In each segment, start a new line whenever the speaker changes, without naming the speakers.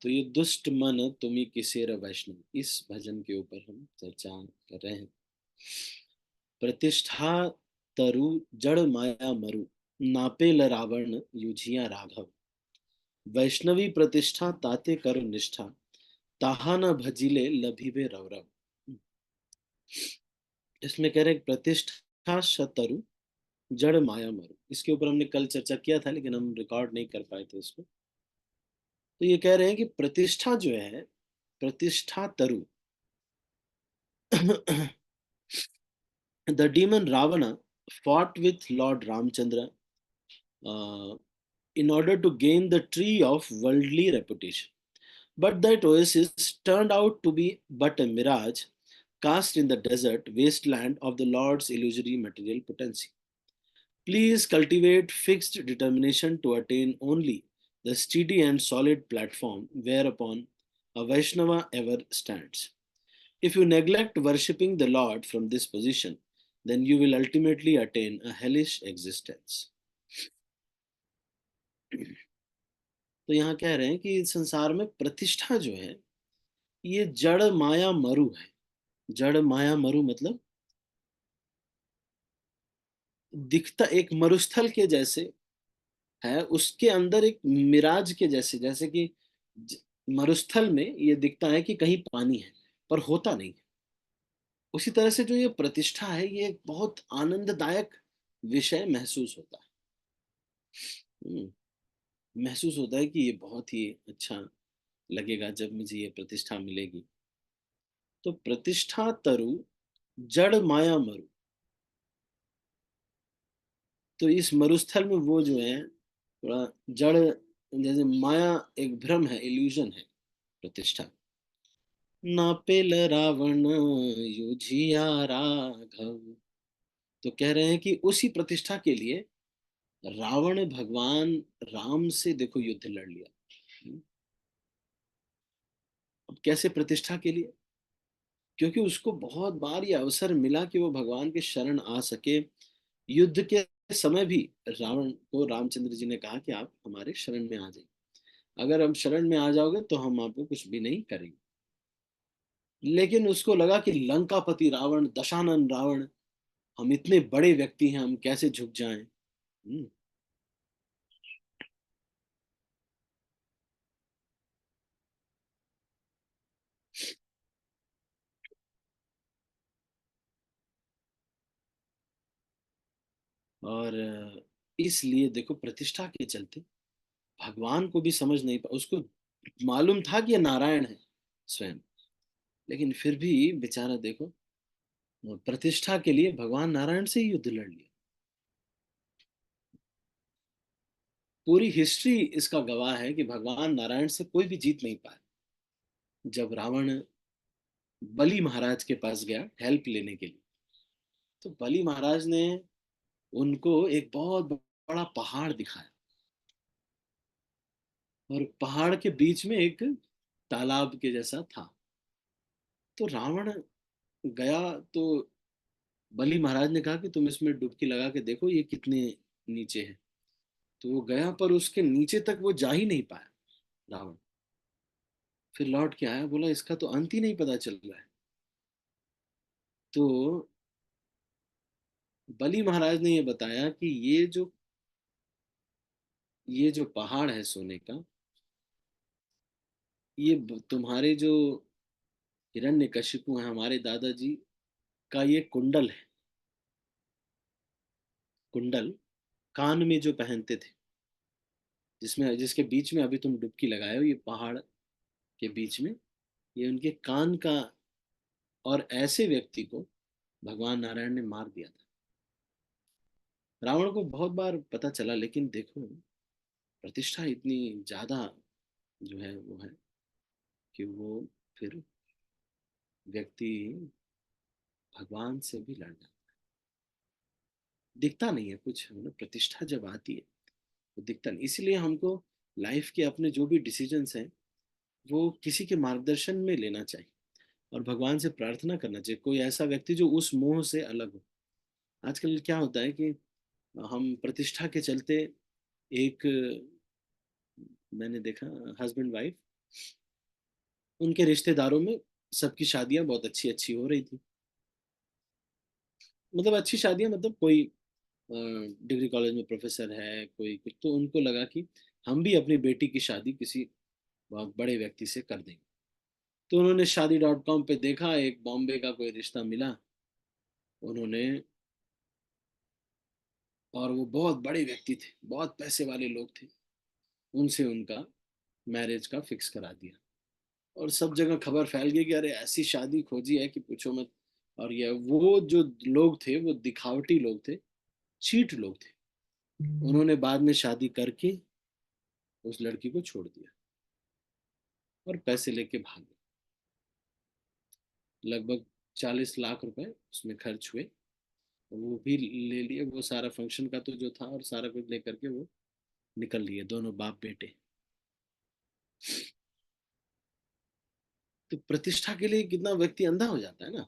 तो ये दुष्ट मन तुम्ही किसेर वैष्णव, इस भजन के ऊपर हम चर्चा कर रहे हैं। प्रतिष्ठा तरु जड़ माया मरु, नापेल रावण युझिया राघव। वैष्णवी प्रतिष्ठा ताते कर निष्ठा, ताहा न भजिले लभिबे रौरव। इसमें कह रहे हैं प्रतिष्ठा शतरु जड़ माया मरु, इसके ऊपर हमने कल चर्चा किया था लेकिन हम रिकॉर्ड नहीं कर पाए थे उसको। तो ये कह रहे हैं कि प्रतिष्ठा जो है, प्रतिष्ठा तरु the demon Ravana fought with Lord Ramchandra uh, in order to gain the tree of worldly reputation. But that oasis turned out to be but a mirage cast in the desert wasteland of the Lord's illusory material potency. Please cultivate fixed determination to attain only the steady and solid platform whereupon a Vaishnava ever stands. If you neglect worshipping the Lord from this position, then you will ultimately attain a hellish existence. तो यहाँ कह रहे हैं कि संसार में प्रतिष्ठा जो है ये जड़ माया मरु है। जड़ माया मरु मतलब दिखता एक मरुस्थल के जैसे है, उसके अंदर एक मिराज के जैसे, जैसे कि मरुस्थल में ये दिखता है कि कहीं पानी है पर होता नहीं। उसी तरह से जो ये प्रतिष्ठा है ये एक बहुत आनंददायक विषय महसूस होता है। महसूस होता है कि ये बहुत ही अच्छा लगेगा जब मुझे ये प्रतिष्ठा मिलेगी। तो प्रतिष्ठा तरु जड़ माया मरु, तो इस मरुस्थल में वो जो है थोड़ा जड़, जैसे माया एक भ्रम है, इल्यूजन है प्रतिष्ठा। नापेल रावण युझिया राघव, तो कह रहे हैं कि उसी प्रतिष्ठा के लिए रावण भगवान राम से देखो युद्ध लड़ लिया। अब कैसे प्रतिष्ठा के लिए? क्योंकि उसको बहुत बार ये अवसर मिला कि वो भगवान के शरण आ सके। युद्ध के समय भी रावण को रामचंद्र जी ने कहा कि आप हमारे शरण में आ जाइए, अगर हम शरण में आ जाओगे तो हम आपको कुछ भी नहीं करेंगे। लेकिन उसको लगा कि लंकापति रावण, दशानन रावण, हम इतने बड़े व्यक्ति हैं, हम कैसे झुक जाएं। और इसलिए देखो प्रतिष्ठा के चलते भगवान को भी समझ नहीं पा, उसको मालूम था कि ये नारायण है स्वयं, लेकिन फिर भी बेचारा देखो प्रतिष्ठा के लिए भगवान नारायण से ही युद्ध लड़ लिया। पूरी हिस्ट्री इसका गवाह है कि भगवान नारायण से कोई भी जीत नहीं पाया। जब रावण बलि महाराज के पास गया हेल्प लेने के लिए, तो बलि महाराज ने उनको एक बहुत बड़ा पहाड़ दिखाया, और पहाड़ के बीच में एक तालाब के जैसा था। तो रावण गया, तो बलि महाराज ने कहा कि तुम इसमें डुबकी लगा के देखो ये कितने नीचे है। तो वो गया पर उसके नीचे तक वो जा ही नहीं पाया रावण। फिर लौट के आया, बोला इसका तो अंत ही नहीं पता चल रहा है। तो बलि महाराज ने ये बताया कि ये जो पहाड़ है सोने का, ये तुम्हारे जो हिरण्यकशिपु हैं हमारे दादाजी का ये कुंडल है। कुंडल कान में जो पहनते थे, जिसमें जिसके बीच में अभी तुम डुबकी लगाए हो, ये पहाड़ के बीच में ये उनके कान का। और ऐसे व्यक्ति को भगवान नारायण ने मार दिया था। रावण को बहुत बार पता चला, लेकिन देखो प्रतिष्ठा इतनी ज्यादा जो है वो है कि वो फिर व्यक्ति भगवान से भी लड़ जाता। दिखता नहीं है कुछ, है ना, प्रतिष्ठा जब आती है तो दिखता नहीं। इसलिए हमको लाइफ के अपने जो भी डिसीजंस हैं वो किसी के मार्गदर्शन में लेना चाहिए और भगवान से प्रार्थना करना चाहिए, कोई ऐसा व्यक्ति जो उस मोह से अलग हो। आजकल क्या होता है कि हम प्रतिष्ठा के चलते एक, मैंने देखा हस्बैंड वाइफ, उनके रिश्तेदारों में सबकी शादियां बहुत अच्छी अच्छी हो रही थी। मतलब अच्छी शादियां, मतलब कोई डिग्री कॉलेज में प्रोफेसर है, कोई कुछ, तो उनको लगा कि हम भी अपनी बेटी की शादी किसी बहुत बड़े व्यक्ति से कर देंगे। तो उन्होंने शादी.com पे देखा, एक बॉम्बे का कोई रिश्ता मिला उन्होंने, और वो बहुत बड़े व्यक्ति थे, बहुत पैसे वाले लोग थे, उनसे उनका मैरिज का फिक्स करा दिया। और सब जगह खबर फैल गई कि अरे ऐसी शादी खोजी है कि पूछो मत। और ये वो जो लोग थे वो दिखावटी लोग थे, चीट लोग थे। उन्होंने बाद में शादी करके उस लड़की को छोड़ दिया और पैसे लेके भाग गए। लगभग 40 लाख रुपए उसमें खर्च हुए, वो भी ले लिए, वो सारा फंक्शन का तो जो था और सारा कुछ लेकर के वो निकल लिए दोनों बाप बेटे। तो प्रतिष्ठा के लिए कितना व्यक्ति अंधा हो जाता है ना।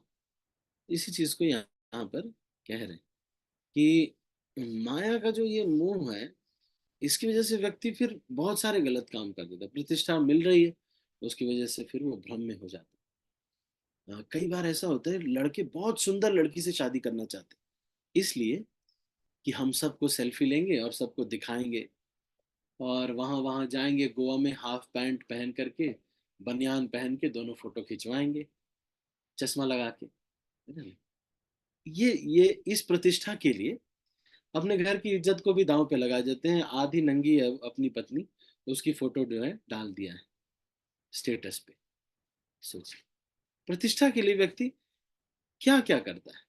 इसी चीज को यहाँ पर कह रहे हैं कि माया का जो ये मोह है, इसकी वजह से व्यक्ति फिर बहुत सारे गलत काम कर देता है। प्रतिष्ठा मिल रही है, उसकी वजह से फिर वो भ्रम में हो जाता है। कई बार ऐसा होता है, लड़के बहुत सुंदर लड़की से शादी करना चाहते हैं, इसलिए कि हम सबको सेल्फी लेंगे और सबको दिखाएंगे, और वहां वहां जाएंगे गोवा में हाफ पैंट पहन करके, बनियान पहन के दोनों फोटो खिंचवाएंगे, चश्मा लगा के, है ना? ये इस प्रतिष्ठा के लिए अपने घर की इज्जत को भी दांव पे लगा देते हैं। आधी नंगी है अपनी पत्नी, उसकी फोटो जो है डाल दिया है स्टेटस पे। सोचिए, प्रतिष्ठा के लिए व्यक्ति क्या क्या करता है।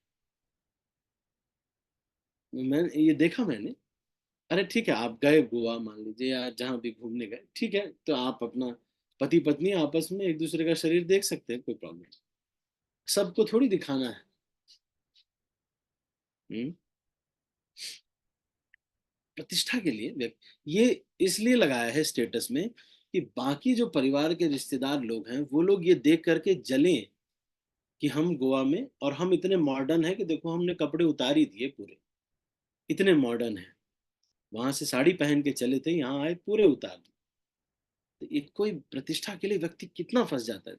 मैं ये देखा मैंने। अरे ठीक है, आप गए गोवा मान लीजिए, या जहां भी घूमने गए, ठीक है, तो आप अपना पति पत्नी आपस में एक दूसरे का शरीर देख सकते हैं, कोई प्रॉब्लम नहीं। सबको थोड़ी दिखाना है। हम्म? प्रतिष्ठा के लिए ये इसलिए लगाया है स्टेटस में कि बाकी जो परिवार के रिश्तेदार लोग हैं वो लोग ये देख करके जलें कि हम गोवा में, और हम इतने मॉडर्न हैं कि देखो हमने कपड़े उतार ही दिए पूरे, इतने मॉडर्न हैं। वहां से साड़ी पहन के चले थे, यहाँ आए पूरे उतार दिए। तो एक कोई प्रतिष्ठा के लिए व्यक्ति कितना फंस जाता है।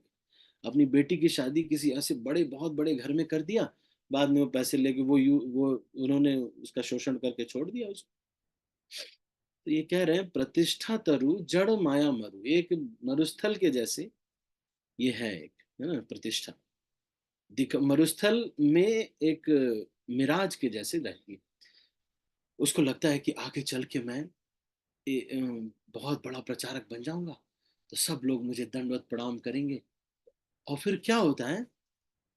अपनी बेटी की शादी किसी ऐसे बड़े बहुत बड़े घर में कर दिया, बाद में वो पैसे लेके वो उन्होंने उसका शोषण करके छोड़ दिया उसको। तो ये कह रहे हैं प्रतिष्ठा तरु जड़ माया मरु, एक मरुस्थल के जैसे ये है, एक है ना प्रतिष्ठा, दिख मरुस्थल में एक मिराज के जैसे रहती है। उसको लगता है कि आगे चल के मैं बहुत बड़ा प्रचारक बन जाऊंगा, तो सब लोग मुझे दंडवत प्रणाम करेंगे। और फिर क्या होता है,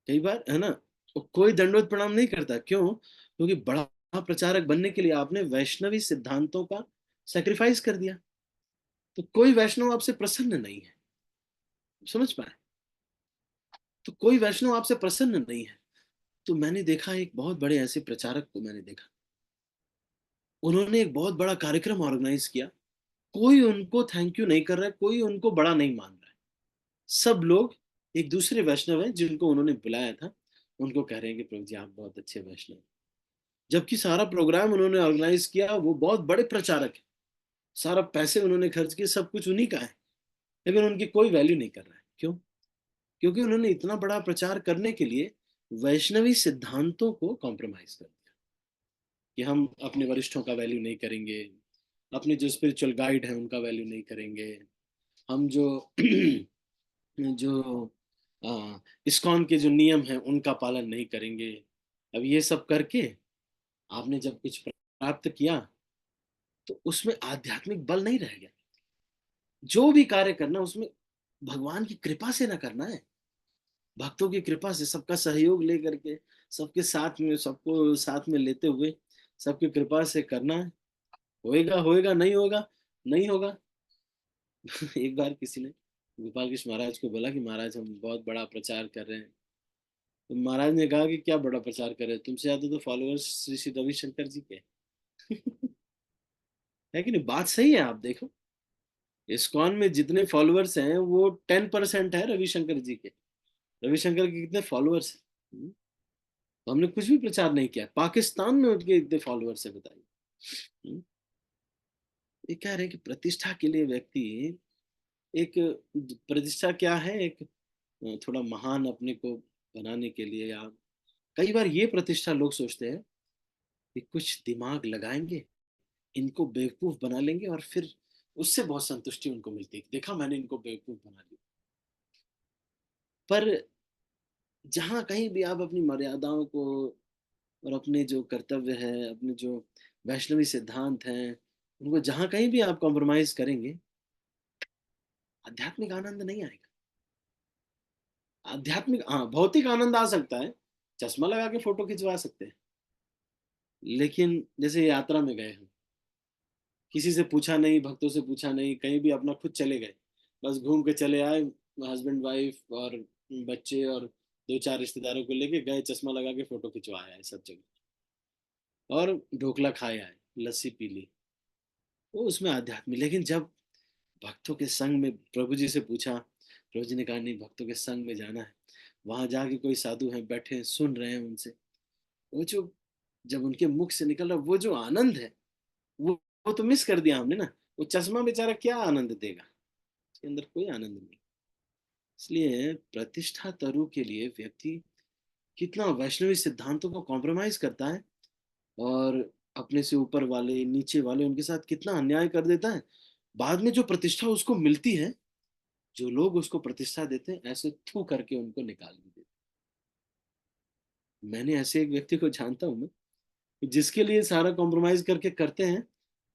कई बार है ना, तो कोई दंडवत प्रणाम नहीं करता, क्यों? क्योंकि बड़ा प्रचारक बनने के लिए आपने वैष्णवी सिद्धांतों का सेक्रीफाइस कर दिया। तो कोई वैष्णव आपसे प्रसन्न नहीं है, समझ पाए? तो कोई वैष्णव आपसे प्रसन्न नहीं है। तो मैंने देखा एक बहुत बड़े ऐसे प्रचारक को, मैंने देखा उन्होंने एक बहुत बड़ा कार्यक्रम ऑर्गेनाइज किया, कोई उनको थैंक यू नहीं कर रहा है, कोई उनको बड़ा नहीं मान रहा है। सब लोग एक दूसरे वैष्णव हैं जिनको उन्होंने बुलाया था, उनको कह रहे हैं कि प्रभु जी आप बहुत अच्छे वैष्णव हैं। जबकि सारा प्रोग्राम उन्होंने ऑर्गेनाइज किया, वो बहुत बड़े प्रचारक है, सारा पैसे उन्होंने खर्च किए, सब कुछ उन्हीं का है, लेकिन उनकी कोई वैल्यू नहीं कर रहा है। क्यों? क्योंकि उन्होंने इतना बड़ा प्रचार करने के लिए वैष्णवी सिद्धांतों को कॉम्प्रोमाइज कर दिया, कि हम अपने वरिष्ठों का वैल्यू नहीं करेंगे, अपने जो स्पिरिचुअल गाइड है उनका वैल्यू नहीं करेंगे, हम जो जो इस्कॉन के जो नियम हैं उनका पालन नहीं करेंगे। अब ये सब करके आपने जब कुछ प्राप्त किया, तो उसमें आध्यात्मिक बल नहीं रह गया। जो भी कार्य करना उसमें भगवान की कृपा से ना करना है, भक्तों की कृपा से, सबका सहयोग लेकर के, सबके साथ में, सबको साथ में लेते हुए, सबकी कृपा से करना है। होएगा होएगा, नहीं होगा नहीं होगा। एक बार किसी ने गोपाल कृष्ण महाराज को बोला कि महाराज हम बहुत बड़ा प्रचार कर रहे हैं। तो महाराज ने कहा कि क्या बड़ा प्रचार कर रहे हैं, तुमसे ज्यादा तो फॉलोअर्स श्री श्री रविशंकर जी के। है कि नहीं? बात सही है, आप देखो, इस्कॉन में जितने फॉलोअर्स हैं वो 10% है रविशंकर जी के। रविशंकर के कितने फॉलोअर्स हैं? तो हमने कुछ भी प्रचार नहीं किया। पाकिस्तान में उनके इतने फॉलोअर्स है, बताइए। हम्म, ये कह रहे हैं कि प्रतिष्ठा के लिए व्यक्ति एक, प्रतिष्ठा क्या है, एक थोड़ा महान अपने को बनाने के लिए, या कई बार ये प्रतिष्ठा लोग सोचते हैं कि कुछ दिमाग लगाएंगे, इनको बेवकूफ बना लेंगे और फिर उससे बहुत संतुष्टि उनको मिलती है, देखा मैंने इनको बेवकूफ बना लिया। पर जहां कहीं भी आप अपनी मर्यादाओं को और अपने जो कर्तव्य है, अपने जो वैष्णवी सिद्धांत हैं, उनको जहां कहीं भी आप कॉम्प्रोमाइज करेंगे, आध्यात्मिक आनंद नहीं आएगा। आध्यात्मिक, हाँ, भौतिक आनंद आ सकता है, चश्मा लगा के फोटो खिंचवा सकते हैं, लेकिन जैसे यात्रा में गए हम, किसी से पूछा नहीं, भक्तों से पूछा नहीं, कहीं भी अपना खुद चले गए, बस घूम के चले आए, हस्बैंड वाइफ और बच्चे और दो चार रिश्तेदारों को लेके गए, चश्मा लगा के फोटो खिंचवाया है सब जगह, और ढोकला खाया है, लस्सी पी ली, वो उसमें आध्यात्मिक। लेकिन जब भक्तों के संग में प्रभु जी से पूछा, प्रभु जी ने कहा नहीं, भक्तों के संग में जाना है, वहां जाके कोई साधु हैं बैठे हैं, सुन रहे हैं उनसे, वो जो, जब उनके मुख से निकल रहा वो जो आनंद है, वो तो मिस कर दिया हमने ना। वो चश्मा बेचारा क्या आनंद देगा, उसके अंदर कोई आनंद नहीं। इसलिए प्रतिष्ठा तरु के लिए व्यक्ति कितना वैष्णवी सिद्धांतों को कॉम्प्रोमाइज करता है, और अपने से ऊपर वाले नीचे वाले उनके साथ कितना अन्याय कर देता है। बाद में जो प्रतिष्ठा उसको मिलती है, जो लोग उसको प्रतिष्ठा देते हैं, ऐसे थू करके उनको निकाल भी देते हैं। मैंने ऐसे एक व्यक्ति को जानता हूं मैं, जिसके लिए सारा कॉम्प्रोमाइज करके करते हैं,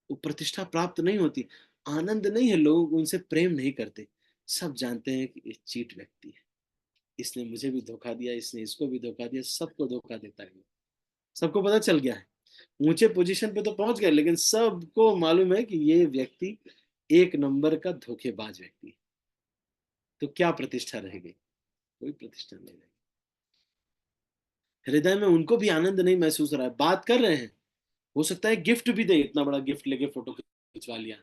वो प्रतिष्ठा प्राप्त नहीं होती, आनंद नहीं है, लोग उनसे प्रेम नहीं करते, सब जानते हैं कि ये चीट व्यक्ति है, इसने मुझे भी धोखा दिया, इसने इसको भी धोखा दिया, सबको धोखा देता है। सबको पता चल गया है, ऊंचे पोजीशन पे तो पहुंच गए, लेकिन सबको मालूम है कि ये व्यक्ति एक नंबर का धोखेबाज व्यक्ति है। तो क्या प्रतिष्ठा रह गई? कोई प्रतिष्ठा नहीं रही। हृदय में उनको भी आनंद नहीं महसूस हो रहा है, बात कर रहे हैं, हो सकता है गिफ्ट भी दे, इतना बड़ा गिफ्ट लेके फोटो खिंचवा लिया,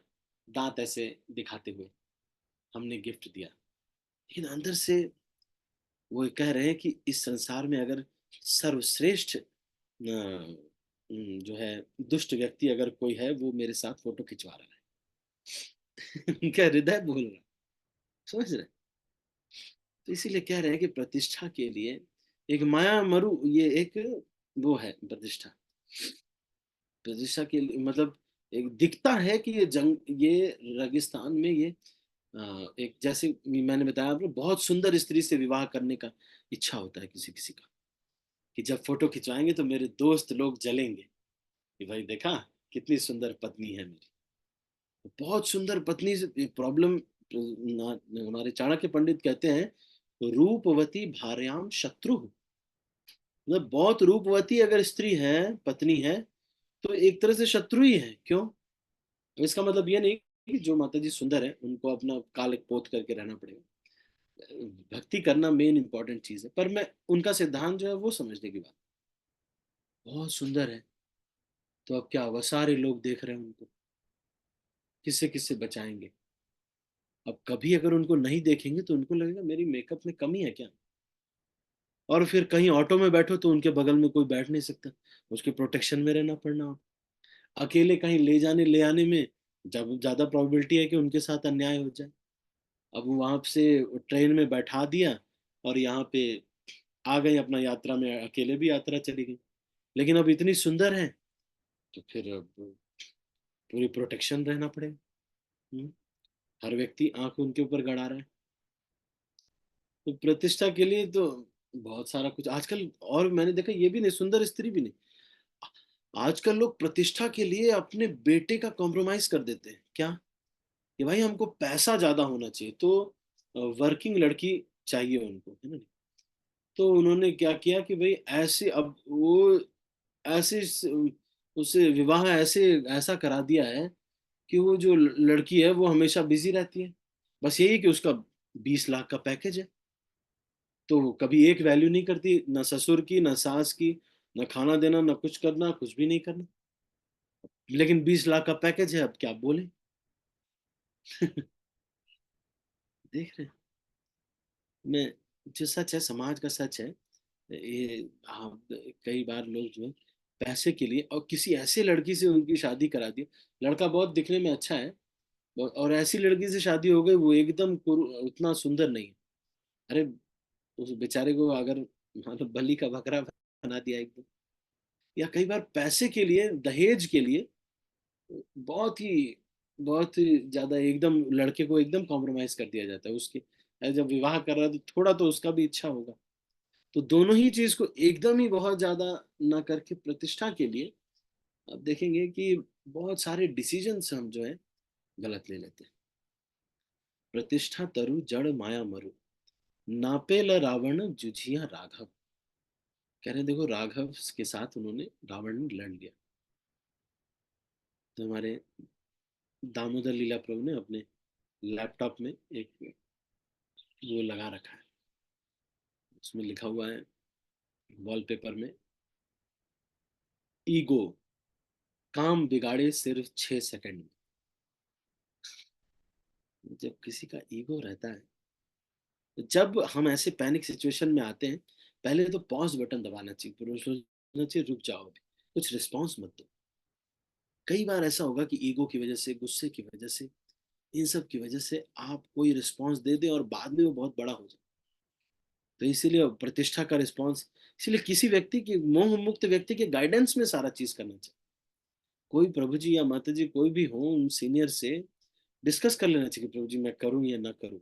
दांत ऐसे दिखाते हुए, हमने गिफ्ट दिया, लेकिन अंदर से वो कह रहे हैं कि इस संसार में अगर सर्वश्रेष्ठ जो है दुष्ट व्यक्ति अगर कोई है, वो मेरे साथ फोटो खिंचवा रहा है। उनका हृदय बोल रहा है, समझ रहे? तो इसीलिए कह रहे हैं कि प्रतिष्ठा के लिए एक माया मरु, ये एक वो है प्रतिष्ठा। प्रतिष्ठा के लिए मतलब एक दिखता है कि ये जंग, ये रेगिस्तान में ये एक, जैसे मैंने बताया आपको, बहुत सुंदर स्त्री से विवाह करने का इच्छा होता है किसी किसी का, कि जब फोटो खिंचवाएंगे तो मेरे दोस्त लोग जलेंगे कि भाई देखा कितनी सुंदर पत्नी है मेरी। बहुत सुंदर पत्नी से प्रॉब्लम, हमारे चाणक्य पंडित कहते हैं, रूपवती भार्याम शत्रु, मतलब बहुत रूपवती अगर स्त्री है, पत्नी है, तो एक तरह से शत्रु ही है। क्यों? तो इसका मतलब ये नहीं कि जो माता जी सुंदर है उनको अपना काल पोत करके रहना पड़ेगा। भक्ति करना मेन इंपॉर्टेंट चीज है, पर मैं उनका सिद्धांत जो है वो समझने की बात, बहुत सुंदर है, तो अब क्या हुआ, सारे लोग देख रहे हैं उनको, किससे किससे बचाएंगे? अब कभी अगर उनको नहीं देखेंगे तो उनको लगेगा मेरी मेकअप में कमी है क्या। और फिर कहीं ऑटो में बैठो तो उनके बगल में कोई बैठ नहीं सकता, उसके प्रोटेक्शन में रहना पड़ना हो। अकेले कहीं ले जाने ले आने में जब ज्यादा प्रोबेबिलिटी है कि उनके साथ अन्याय हो जाए। अब वहां से ट्रेन में बैठा दिया और यहाँ पे आ गई अपना यात्रा में, अकेले भी यात्रा चली गई, लेकिन अब इतनी सुंदर है तो फिर अब पूरी प्रोटेक्शन रहना पड़ेगा। हम्म, हर व्यक्ति आंख उनके ऊपर गड़ा रहा है। तो प्रतिष्ठा के लिए तो बहुत सारा कुछ आजकल, और मैंने देखा ये भी नहीं, सुंदर स्त्री भी नहीं, आजकल लोग प्रतिष्ठा के लिए अपने बेटे का कॉम्प्रोमाइज कर देते हैं। क्या? कि भाई हमको पैसा ज्यादा होना चाहिए, तो वर्किंग लड़की चाहिए उनको, है ना? तो उन्होंने क्या किया कि भाई ऐसे, अब वो ऐसे उसे विवाह ऐसे ऐसा करा दिया है कि वो जो लड़की है वो हमेशा बिजी रहती है, बस यही कि उसका 20 लाख का पैकेज है, तो कभी एक वैल्यू नहीं करती, ना ससुर की, ना सास की, ना खाना देना, ना कुछ करना, कुछ भी नहीं करना, लेकिन 20 लाख का पैकेज है, अब क्या बोले। देख रहे हैं। मैं, जो सच है, समाज का सच है, ये आप, कई बार लोग जो है पैसे के लिए और किसी ऐसे लड़की से उनकी शादी करा दी, लड़का बहुत दिखने में अच्छा है और ऐसी लड़की से शादी हो गई वो एकदम उतना सुंदर नहीं है। अरे, उस बेचारे को अगर मतलब बलि का बकरा बना दिया एकदम। या कई बार पैसे के लिए, दहेज के लिए बहुत ही बहुत ही ज्यादा एकदम लड़के को एकदम कॉम्प्रोमाइज कर दिया जाता है उसके। जब विवाह कर रहा है तो थोड़ा तो उसका भी इच्छा होगा। तो दोनों ही चीज को एकदम ही बहुत ज्यादा ना करके प्रतिष्ठा के लिए आप देखेंगे कि बहुत सारे डिसीजंस हम जो है गलत ले लेते हैं। प्रतिष्ठा तरु जड़ माया मरु, नापेल रावण जुझिया राघव। कह रहे हैं, देखो राघव के साथ उन्होंने, रावण ने लड़ लिया। तो हमारे दामोदर लीला प्रभु ने अपने लैपटॉप में एक वो लगा रखा है, उसमें लिखा हुआ है वॉलपेपर में, ईगो काम बिगाड़े सिर्फ 6 सेकंड में। जब किसी का ईगो रहता है, तो जब हम ऐसे पैनिक सिचुएशन में आते हैं, पहले तो पॉज बटन दबाना चाहिए, फिर सोचना चाहिए रुक जाओ अभी, कुछ रिस्पॉन्स मत दो। कई बार ऐसा होगा कि ईगो की वजह से, गुस्से की वजह से, इन सब की वजह से आप कोई रिस्पॉन्स दे दें और बाद में वो बहुत बड़ा हो जाए। तो इसीलिए प्रतिष्ठा का रिस्पॉन्स, इसीलिए किसी व्यक्ति की, मोह मुक्त व्यक्ति के गाइडेंस में सारा चीज करना चाहिए। कोई प्रभु जी या माता जी कोई भी हो, उन सीनियर से डिस्कस कर लेना चाहिए कि प्रभु जी मैं करूं या ना करूं,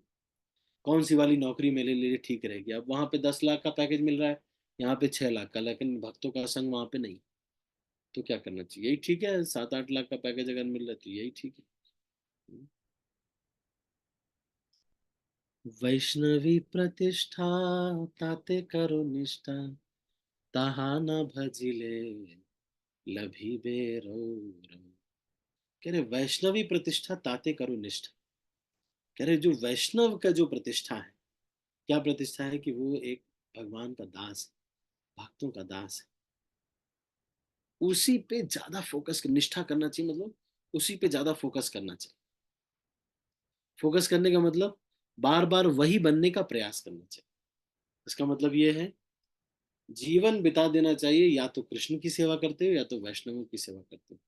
कौन सी वाली नौकरी मेरे लिए ठीक रहेगी। अब वहां पे 10 लाख का पैकेज मिल रहा है, यहाँ पे 6 लाख का, लेकिन भक्तों का संग वहां पे नहीं। तो क्या करना चाहिए? यही ठीक है, 7-8 लाख का पैकेज अगर मिल रहा है तो यही ठीक है। वैष्णवी प्रतिष्ठा ताते करो निष्ठा, ताहा न भजिले लभिबे रो रो। कह रहे वैष्णवी प्रतिष्ठा ताते करो निष्ठा। कह रहे जो वैष्णव का जो प्रतिष्ठा है, क्या प्रतिष्ठा है कि वो एक भगवान का दास है, भक्तों का दास है। उसी पे ज्यादा फोकस, निष्ठा करना चाहिए, मतलब उसी पे ज्यादा फोकस करना चाहिए। फोकस करने का मतलब बार बार वही बनने का प्रयास करना चाहिए। इसका मतलब ये है, जीवन बिता देना चाहिए या तो कृष्ण की सेवा करते हो या तो वैष्णवों की सेवा करते हो।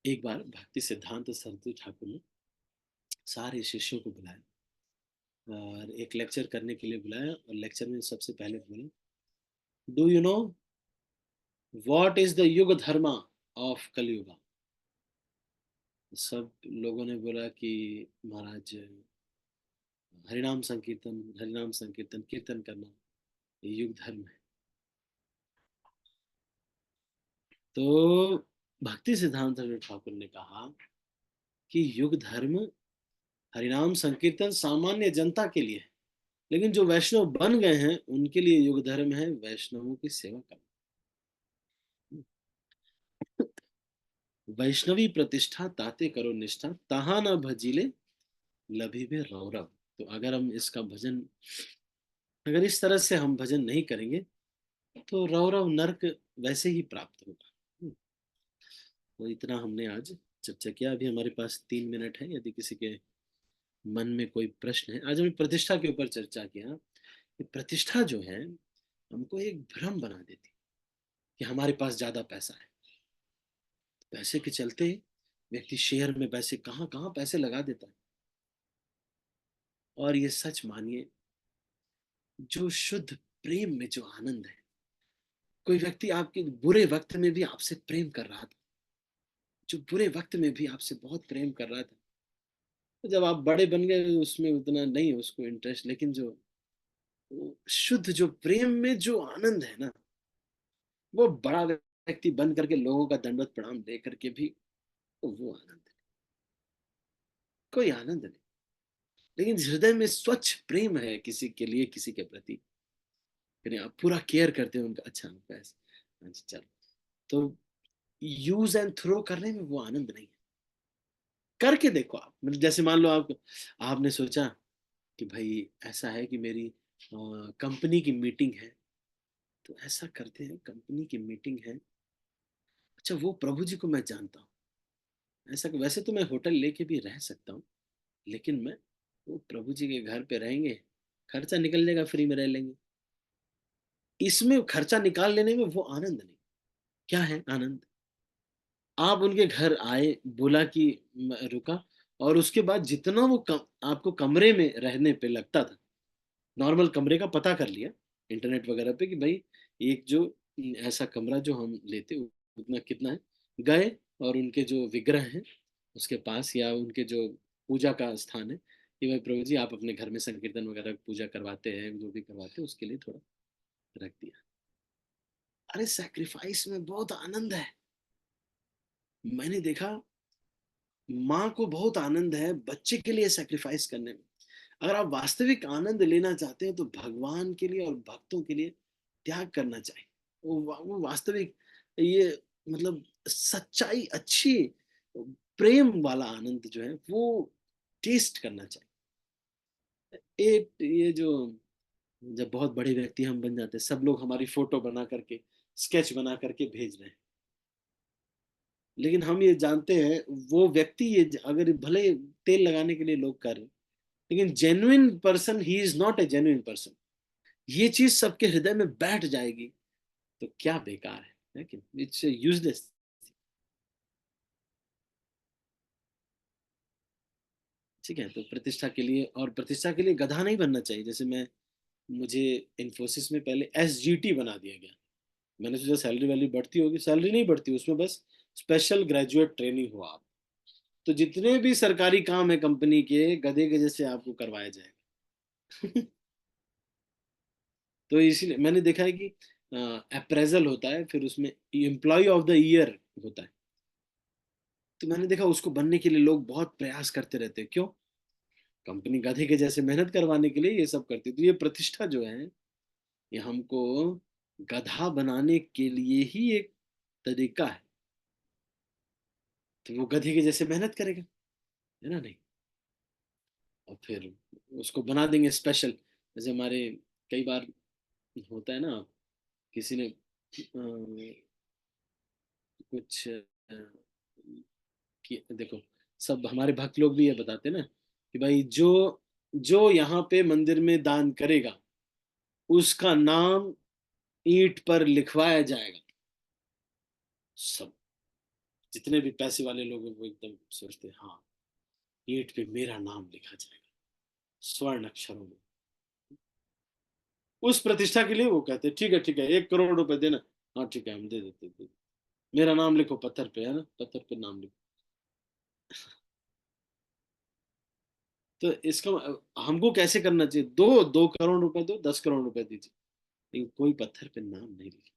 एक बार भक्ति सिद्धांत सरस्वती ठाकुर ने सारे शिष्यों को बुलाया और एक लेक्चर करने के लिए बुलाया, और लेक्चर में सबसे पहले बोले, do you know what is the युग धर्मा ऑफ कलयुगा। सब लोगों ने बोला कि महाराज, हरिनाम संकीर्तन, हरिनाम संकीर्तन कीर्तन करना ये युग धर्म है। तो भक्ति सिद्धांत ठाकुर ने कहा कि युग धर्म, हरिनाम संकीर्तन सामान्य जनता के लिए है, लेकिन जो वैष्णव बन गए हैं उनके लिए युग धर्म है वैष्णवों की सेवा करना। वैष्णवी प्रतिष्ठा ताते करो निष्ठा, तहा न भजिले लभिबे रौरव। तो अगर हम इसका भजन, अगर इस तरह से हम भजन नहीं करेंगे तो रौरव नरक वैसे ही प्राप्त होगा। तो इतना हमने आज चर्चा किया। अभी हमारे पास 3 मिनट है, यदि किसी के मन में कोई प्रश्न है। आज हमने प्रतिष्ठा के ऊपर चर्चा किया कि प्रतिष्ठा जो है हमको एक भ्रम बना देती, कि हमारे पास ज्यादा पैसा है। पैसे के चलते व्यक्ति शेयर में पैसे, कहाँ कहाँ पैसे लगा देता है। और ये सच मानिए, जो शुद्ध प्रेम में जो आनंद है, कोई व्यक्ति आपके बुरे वक्त में भी आपसे प्रेम कर रहा था, जो बुरे वक्त में भी आपसे बहुत प्रेम कर रहा था, तो जब आप बड़े बन गए उसमें उतना नहीं है उसको इंटरेस्ट, लेकिन जो वो शुद्ध जो प्रेम में जो आनंद है ना, वो बड़ा व्यक्ति बन करके लोगों का दंडवत प्रणाम दे करके भी, तो वो आनंद है, कोई आनंद नहीं। लेकिन हृदय में स्वच्छ प्रेम है किसी के लिए, किसी के प्रति, फिर आप पूरा केयर करते हो उनका, अच्छा उनका ऐसा, अच्छा चलो। तो यूज एंड थ्रो करने में वो आनंद नहीं है। करके देखो आप, मतलब जैसे मान लो आप, आपने सोचा कि भाई ऐसा है कि मेरी कंपनी की मीटिंग है, तो ऐसा करते हैं, कंपनी की मीटिंग है, अच्छा वो प्रभु जी को मैं जानता हूँ, ऐसा वैसे तो मैं होटल लेके भी रह सकता हूँ, लेकिन मैं वो प्रभु जी के घर पे रहेंगे, खर्चा निकल जाएगा, फ्री में रह लेंगे। इसमें खर्चा निकाल लेने में वो आनंद नहीं। क्या है आनंद? आप उनके घर आए, बोला कि रुका, और उसके बाद जितना वो आपको कमरे में रहने पे लगता था, नॉर्मल कमरे का पता कर लिया इंटरनेट वगैरह पे कि भाई एक जो ऐसा कमरा जो हम लेते उतना कितना है, गए और उनके जो विग्रह हैं उसके पास, या उनके जो पूजा का स्थान है, कि भाई प्रभु जी आप अपने घर में संकीर्तन वगैरह पूजा करवाते हैं, जो भी करवाते हैं उसके लिए थोड़ा रख दिया। अरे सैक्रिफाइस में बहुत आनंद है। मैंने देखा माँ को बहुत आनंद है बच्चे के लिए सैक्रिफाइस करने में। अगर आप वास्तविक आनंद लेना चाहते हैं तो भगवान के लिए और भक्तों के लिए त्याग करना चाहिए। वो वास्तविक, ये मतलब सच्चाई, अच्छी प्रेम वाला आनंद जो है वो टेस्ट करना चाहिए। एक ये जो जब बहुत बड़े व्यक्ति हम बन जाते हैं, सब लोग हमारी फोटो बना करके, स्केच बना करके भेज रहे हैं, लेकिन हम ये जानते हैं वो व्यक्ति ये अगर भले तेल लगाने के लिए लोग कर रहे हैं, लेकिन genuine person he is not a genuine person. ये चीज सबके हृदय में बैठ जाएगी तो क्या बेकार है कि इट्स यूजलेस। ठीक है, तो प्रतिष्ठा के लिए, और प्रतिष्ठा के लिए गधा नहीं बनना चाहिए। जैसे मैं, मुझे इन्फोसिस में पहले एसजीटी बना दिया गया। मैंने सोचा सैलरी वैलरी बढ़ती होगी, सैलरी नहीं बढ़ती उसमें, बस स्पेशल ग्रेजुएट ट्रेनिंग हो आप, तो जितने भी सरकारी काम है कंपनी के, गधे के जैसे आपको करवाया जाएगा। तो इसीलिए मैंने देखा है कि अप्रेजल होता है, फिर उसमें एम्प्लॉय ऑफ द ईयर होता है। तो मैंने देखा उसको बनने के लिए लोग बहुत प्रयास करते रहते हैं। क्यों? कंपनी गधे के जैसे मेहनत करवाने के लिए ये सब करती है। तो ये प्रतिष्ठा जो है, ये हमको गधा बनाने के लिए ही एक तरीका है। तो वो गधे के जैसे मेहनत करेगा, है ना? नहीं, और फिर उसको बना देंगे स्पेशल। जैसे हमारे कई बार होता है ना, किसी ने कुछ कि देखो, सब हमारे भक्त लोग भी ये बताते हैं ना कि भाई जो जो यहाँ पे मंदिर में दान करेगा उसका नाम ईंट पर लिखवाया जाएगा। सब जितने भी पैसे वाले लोग हैं वो एकदम सोचते हैं हाँ, ईंट पे मेरा नाम लिखा जाएगा स्वर्ण अक्षरों में। उस प्रतिष्ठा के लिए वो कहते हैं ठीक है 1 करोड़ रुपए देना। हाँ ठीक है, हम दे देते हैं। मेरा नाम लिखो पत्थर पे, है ना, पत्थर पे नाम लिखो। तो इसका हमको कैसे करना चाहिए? दो 2 करोड़ रुपए दो, 10 करोड़ रुपए दीजिए, लेकिन कोई पत्थर पे नाम नहीं लिखे।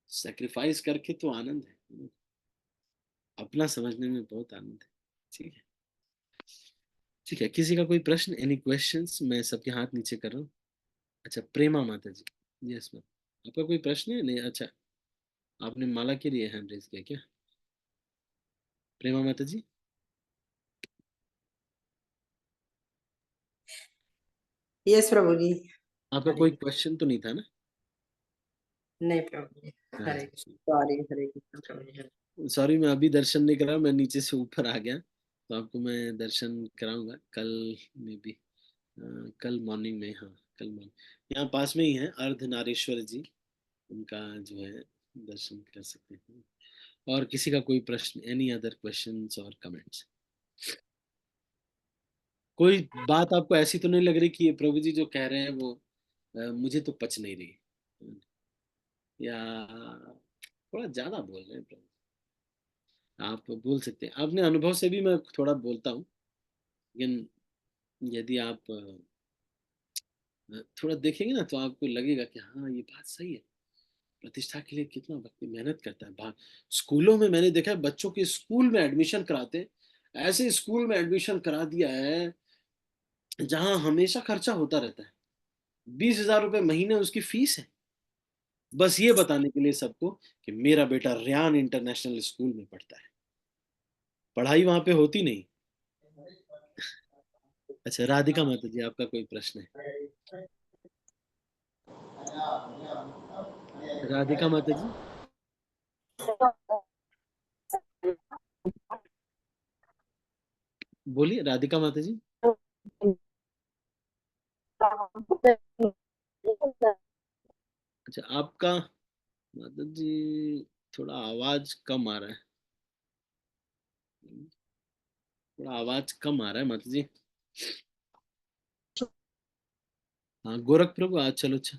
सेक्रीफाइस करके तो आनंद है, अपना समझने में बहुत आनंद है। ठीक है, ठीक है, किसी का कोई प्रश्न, एनी क्वेश्चंस? मैं सबके हाथ नीचे कर रहा हूँ। अच्छा, प्रेमा माता जी, यस मैम, आपका कोई प्रश्न है? नहीं, अच्छा, आपने माला के लिए हैंड रेज किया क्या? प्रेमा माता जी,
यस प्रभु जी।
आपका
हरे
कोई
कृष्ण।
क्वेश्चन तो नहीं था ना?
नहीं प्रभु जी। हरे
अच्छा,
कृष्ण, सॉरी, हरे कृष्ण प्रभु जी।
सॉरी, मैं अभी दर्शन नहीं करा, मैं नीचे से ऊपर आ गया, तो आपको मैं दर्शन कराऊंगा कल में भी। कल मॉर्निंग में, हाँ, कल मॉर्निंग। यहाँ पास में ही है अर्धनारीश्वर जी, उनका जो है दर्शन कर सकते हैं। और किसी का कोई प्रश्न, एनी अदर क्वेश्चंस और कमेंट्स? कोई बात आपको ऐसी तो नहीं लग रही कि ये प्रभु जी जो कह रहे हैं वो मुझे तो पच नहीं रही, या थोड़ा ज्यादा बोल रहे हैं प्रभु? आप बोल सकते हैं, अपने अनुभव से भी मैं थोड़ा बोलता हूँ, लेकिन यदि आप थोड़ा देखेंगे ना तो आपको लगेगा कि हाँ ये बात सही है। प्रतिष्ठा के लिए कितना व्यक्ति मेहनत करता है। स्कूलों में मैंने देखा है, बच्चों के स्कूल में एडमिशन कराते हैं, ऐसे स्कूल में एडमिशन करा दिया है जहां हमेशा खर्चा होता रहता है। 20,000 रुपये महीने उसकी फीस है, बस ये बताने के लिए सबको कि मेरा बेटा रियान इंटरनेशनल स्कूल में पढ़ता है। पढ़ाई वहां पे होती नहीं। अच्छा, राधिका माता जी, आपका कोई प्रश्न है? राधिका माता जी, बोलिए राधिका माता जी। आपका माता जी थोड़ा आवाज कम आ रहा है, थोड़ा आवाज कम आ रहा है माता जी। हाँ गोरख प्रभु आज चलो, अच्छा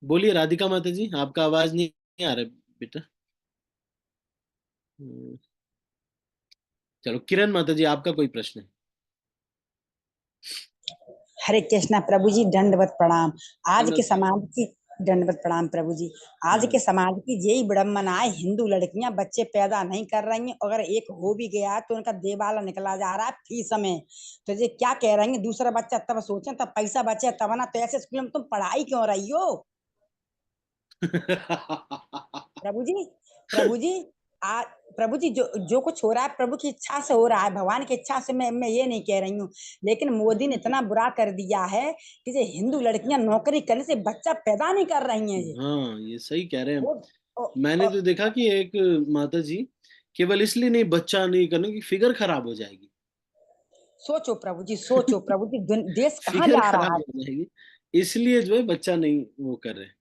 बोलिए राधिका माता जी, आपका आवाज नहीं आ रहा है बेटा। हम्म, चलो किरण माता जी आपका कोई प्रश्न है?
हरे कृष्णा प्रभु जी, दंडवत प्रणाम। आज के
दंडवत
समाज की दंडवत प्रणाम प्रभु जी। आज
हाँ।
के समाज की यही विडम्बना है, हिंदू लड़कियां बच्चे पैदा नहीं कर रही हैं, अगर एक हो भी गया है तो उनका देवाला निकला जा रहा है फीस में। तो ये क्या कह रही हैं, दूसरा बच्चा तब सोचें, तब पैसा बचे तब ना। तो ऐसे स्कूल में तुम पढ़ाई क्यों रही हो प्रभु जी? प्रभु जी, आ प्रभु जी, जो जो कुछ हो रहा है प्रभु की इच्छा से हो रहा है, भगवान की इच्छा से। मैं ये नहीं कह रही हूँ, लेकिन मोदी ने इतना बुरा कर दिया है कि ये हिंदू लड़कियां नौकरी करने से बच्चा पैदा नहीं कर रही हैं। ये
हाँ ये सही कह रहे हैं।
वो ओ,
मैंने
ओ,
तो देखा कि एक माता जी केवल इसलिए नहीं बच्चा नहीं करने की, फिगर खराब हो जाएगी।
सोचो प्रभु जी, सोचो प्रभु जी, देश कहाँ
फिगर
जा रहा
खराब
है
हो जाएगी, इसलिए जो है बच्चा नहीं वो कर रहे।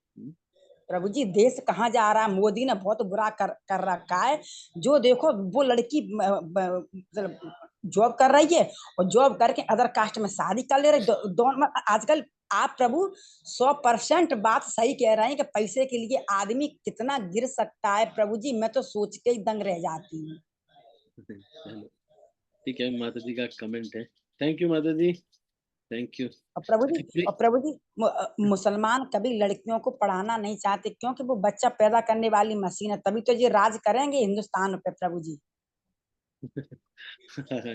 प्रभु जी? देश कहाँ जा रहा है? मोदी ने बहुत बुरा कर रखा है। जो देखो वो लड़की मतलब जॉब कर रही है, और जॉब करके अदर कास्ट में शादी कर ले रही। दोनों आजकल आप प्रभु 100% बात सही कह रहे हैं कि पैसे के लिए आदमी कितना गिर सकता है प्रभु जी। मैं तो सोच के ही दंग रह जाती हूँ।
चलो ठीक है, माता जी का कमेंट है। थैंक यू माता जी, थैंक यू।
और प्रभु जी, मुसलमान कभी लड़कियों को पढ़ाना नहीं चाहते, क्योंकि वो बच्चा पैदा करने वाली मशीन है। तभी तो ये राज करेंगे हिंदुस्तान पे प्रभु जी। हरे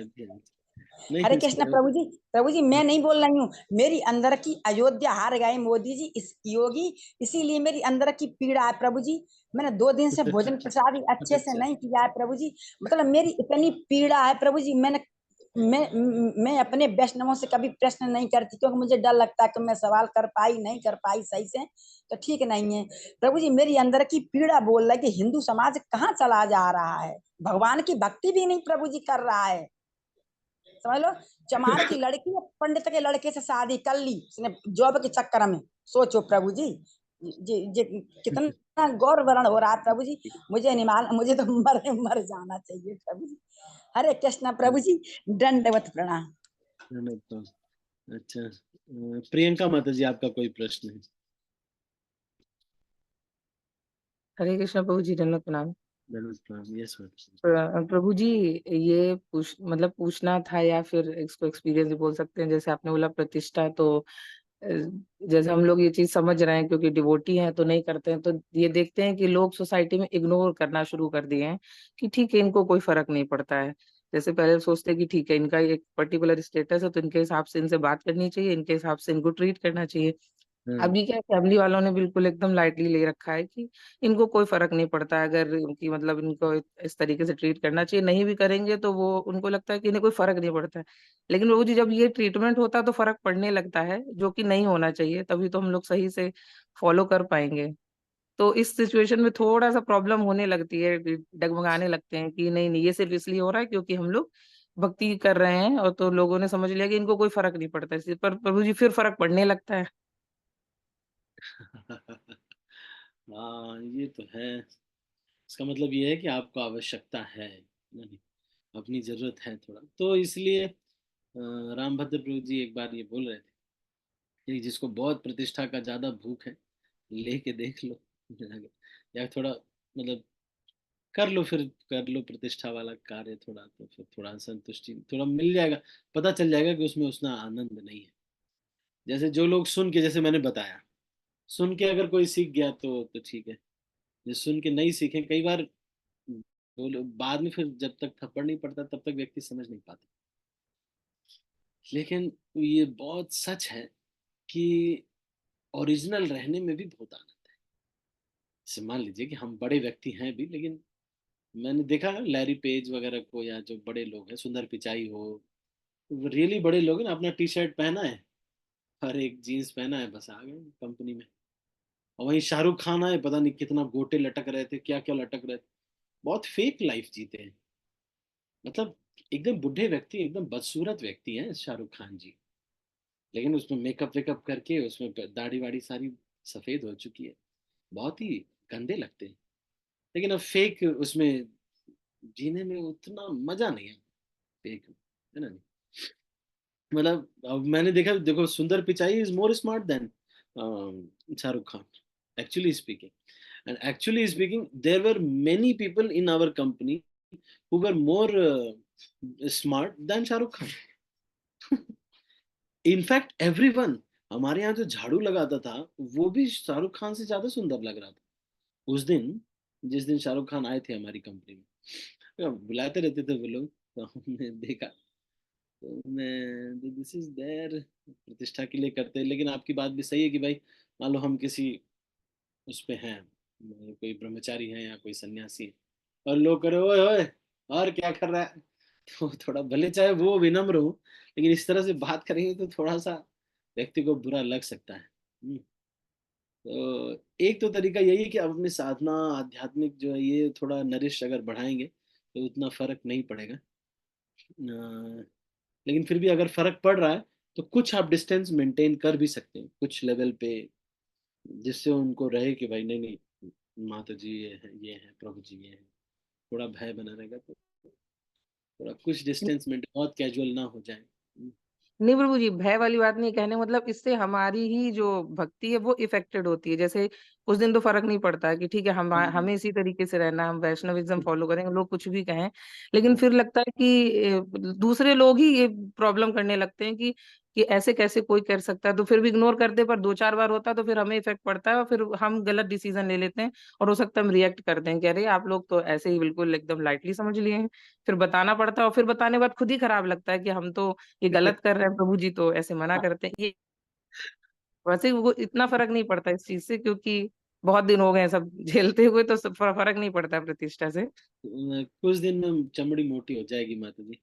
नहीं
कृष्ण प्रभु जी। प्रभु जी, मैं नहीं बोल रही हूँ, मेरी अंदर की अयोध्या हार गए मोदी जी, इस योगी, इसीलिए मेरी अंदर की पीड़ा है प्रभु जी। मैंने 2 दिन से भोजन प्रसाद ही अच्छे से
अच्छा।
नहीं किया है प्रभु जी। मतलब मेरी इतनी पीड़ा है प्रभु जी। मैं अपने वैष्णवों से कभी प्रश्न नहीं करती, क्योंकि मुझे डर लगता है कि मैं सवाल कर पाई नहीं कर पाई सही से, तो ठीक नहीं है प्रभु जी। मेरी अंदर की पीड़ा बोल रहा है कि हिंदू समाज कहाँ चला जा रहा है, भगवान की भक्ति भी नहीं प्रभु जी कर रहा है। समझ लो, चमार की लड़की पंडित के लड़के से शादी कर ली उसने जॉब के चक्कर में। सोचो प्रभु जी, जी कितना गौर वर्ण हो रहा है प्रभु जी। मुझे नहीं मालूम, मुझे तो मर जाना चाहिए प्रभु जी। हरे कृष्णा प्रभु जी, दंडवत प्रणाम।
अच्छा प्रियंका माता जी आपका कोई प्रश्न है?
हरे कृष्ण प्रभु जी, दंडवत प्रणाम।
Yes ma'am.
प्रभु जी, ये पूछना था, या फिर इसको एक्सपीरियंस भी बोल सकते हैं। जैसे आपने बोला प्रतिष्ठा, तो अ, जैसे हम लोग ये चीज समझ रहे हैं क्योंकि डिवोटी हैं तो नहीं करते हैं, तो ये देखते हैं कि लोग सोसाइटी में इग्नोर करना शुरू कर दिए हैं कि ठीक है, इनको कोई फर्क नहीं पड़ता है। जैसे पहले सोचते हैं कि ठीक है, इनका एक पर्टिकुलर स्टेटस है तो इनके हिसाब से इनसे बात करनी चाहिए, इनके हिसाब से इनको ट्रीट करना चाहिए।
हाँ।
अभी क्या फैमिली वालों ने बिल्कुल एकदम लाइटली ले रखा है कि इनको कोई फर्क नहीं पड़ता, अगर उनकी इनको इस तरीके से ट्रीट करना चाहिए, नहीं भी करेंगे तो वो उनको लगता है कि इन्हें कोई फर्क नहीं पड़ता है। लेकिन बाबू जी, जब ये ट्रीटमेंट होता है तो फर्क पड़ने लगता है, जो कि नहीं होना चाहिए, तभी तो हम लोग सही से फॉलो कर पाएंगे। तो इस सिचुएशन में थोड़ा सा प्रॉब्लम होने लगती है, डगमगाने लगते हैं कि नहीं नहीं, ये सिर्फ इसलिए हो रहा है क्योंकि हम लोग भक्ति कर रहे हैं, और तो लोगों ने समझ लिया कि इनको कोई फर्क नहीं पड़ता इसलिए। पर प्रभु जी, फिर फर्क पड़ने लगता है।
हाँ ये तो है। इसका मतलब ये है कि आपको आवश्यकता है, नहीं अपनी जरूरत है थोड़ा, तो इसलिए रामभद्र प्रभु जी एक बार ये बोल रहे थे कि जिसको बहुत प्रतिष्ठा का ज्यादा भूख है लेके देख लो, या थोड़ा मतलब कर लो, फिर कर लो प्रतिष्ठा वाला कार्य थोड़ा, तो फिर थोड़ा संतुष्टि थोड़ा मिल जाएगा। पता चल जाएगा कि उसमें उतना आनंद नहीं है। जैसे जो लोग सुन के, जैसे मैंने बताया, सुन के अगर कोई सीख गया तो ठीक है। जो सुन के नहीं सीखे, कई बार वो लोग बाद में फिर जब तक थप्पड़ नहीं पड़ता तब तक व्यक्ति समझ नहीं पाता। लेकिन ये बहुत सच है कि ओरिजिनल रहने में भी बहुत आनंद है। जैसे मान लीजिए कि हम बड़े व्यक्ति हैं भी, लेकिन मैंने देखा लैरी पेज वगैरह को, या जो बड़े लोग हैं, सुंदर पिचाई हो, रियली बड़े लोग हैं ना, अपना टी शर्ट पहना है और एक जीन्स पहना है, बस आ गए कंपनी में। और वहीं शाहरुख खान आए, पता नहीं कितना गोटे लटक रहे थे, क्या क्या लटक रहे थे। बहुत फेक लाइफ जीते हैं, मतलब एकदम बुढ़े व्यक्ति, एकदम बदसूरत व्यक्ति हैं शाहरुख खान जी। लेकिन उसमें मेकअप वेकअप करके, उसमें दाढ़ी वाड़ी सारी सफेद हो चुकी है। बहुत ही गंदे लगते हैं। लेकिन अब फेक उसमें जीने में उतना मजा नहीं है, फेक, है ना? मतलब अब मैंने देखा, देखो, सुंदर Pichai is more smart than Shahrukh Khan, actually speaking. And actually speaking, there were many people in our company who were more smart than Shahrukh Khan. In fact everyone, हमारे यहाँ जो झाड़ू लगाता था वो भी शाहरुख खान से ज्यादा सुंदर लग रहा था उस दिन, जिस दिन शाहरुख खान आए थे हमारी कंपनी में. बुलाते रहते थे वो लोग, तो हमने देखा. तो मैं, दिस इज देयर, प्रतिष्ठा के लिए करते हैं. लेकिन आपकी बात भी सही है कि भाई, मान लो हम किसी उस पे हैं, कोई ब्रह्मचारी है या कोई सन्यासी है, और लोग करे ओए ओए और क्या कर रहा है, तो थोड़ा, भले चाहे वो विनम्र हो, लेकिन इस तरह से बात करेंगे तो थोड़ा सा व्यक्ति को बुरा लग सकता है. तो एक तो तरीका यही है कि आप अपनी साधना, आध्यात्मिक जो है ये थोड़ा नरिश अगर बढ़ाएंगे तो उतना फर्क नहीं पड़ेगा. लेकिन फिर भी अगर फर्क पड़ रहा है तो कुछ आप डिस्टेंस मेंटेन कर भी सकते हैं कुछ लेवल पे, जिससे उनको रहे कि भाई नहीं नहीं, माता जी ये है प्रभु जी ये है, थोड़ा भय बना रहेगा, तो थोड़ा कुछ डिस्टेंस मेंटेन, बहुत कैजुअल ना हो जाए.
नहीं प्रभु जी, भय वाली बात नहीं कहने, मतलब इससे हमारी ही जो भक्ति है वो इफेक्टेड होती है। जैसे उस दिन तो फर्क नहीं पड़ता है कि ठीक है, हम हमें इसी तरीके से रहना, हम वैष्णविज्म फॉलो करेंगे, लोग कुछ भी कहें। लेकिन
हाँ.
फिर लगता है कि दूसरे लोग ही ये प्रॉब्लम करने लगते हैं कि ऐसे कैसे कोई कर सकता है, तो फिर भी इग्नोर करते, पर 2-4 बार होता है तो फिर हमें इफेक्ट पड़ता है और फिर हम गलत डिसीजन ले लेते हैं। और हो सकता है हम रिएक्ट करते हैं कि अरे आप लोग तो ऐसे ही बिल्कुल एकदम लाइटली समझ लिए हैं। फिर बताना पड़ता है और फिर बताने के बाद खुद ही खराब लगता है कि हम तो ये गलत कर रहे हैं, प्रभु जी तो ऐसे मना करते हैं ये। वैसे वो इतना फर्क नहीं पड़ता इस चीज से, क्योंकि बहुत दिन हो गए हैं सब झेलते हुए, तो फर्क नहीं पड़ता है प्रतिष्ठा से।
कुछ दिन में चमड़ी मोटी हो जाएगी माता जी.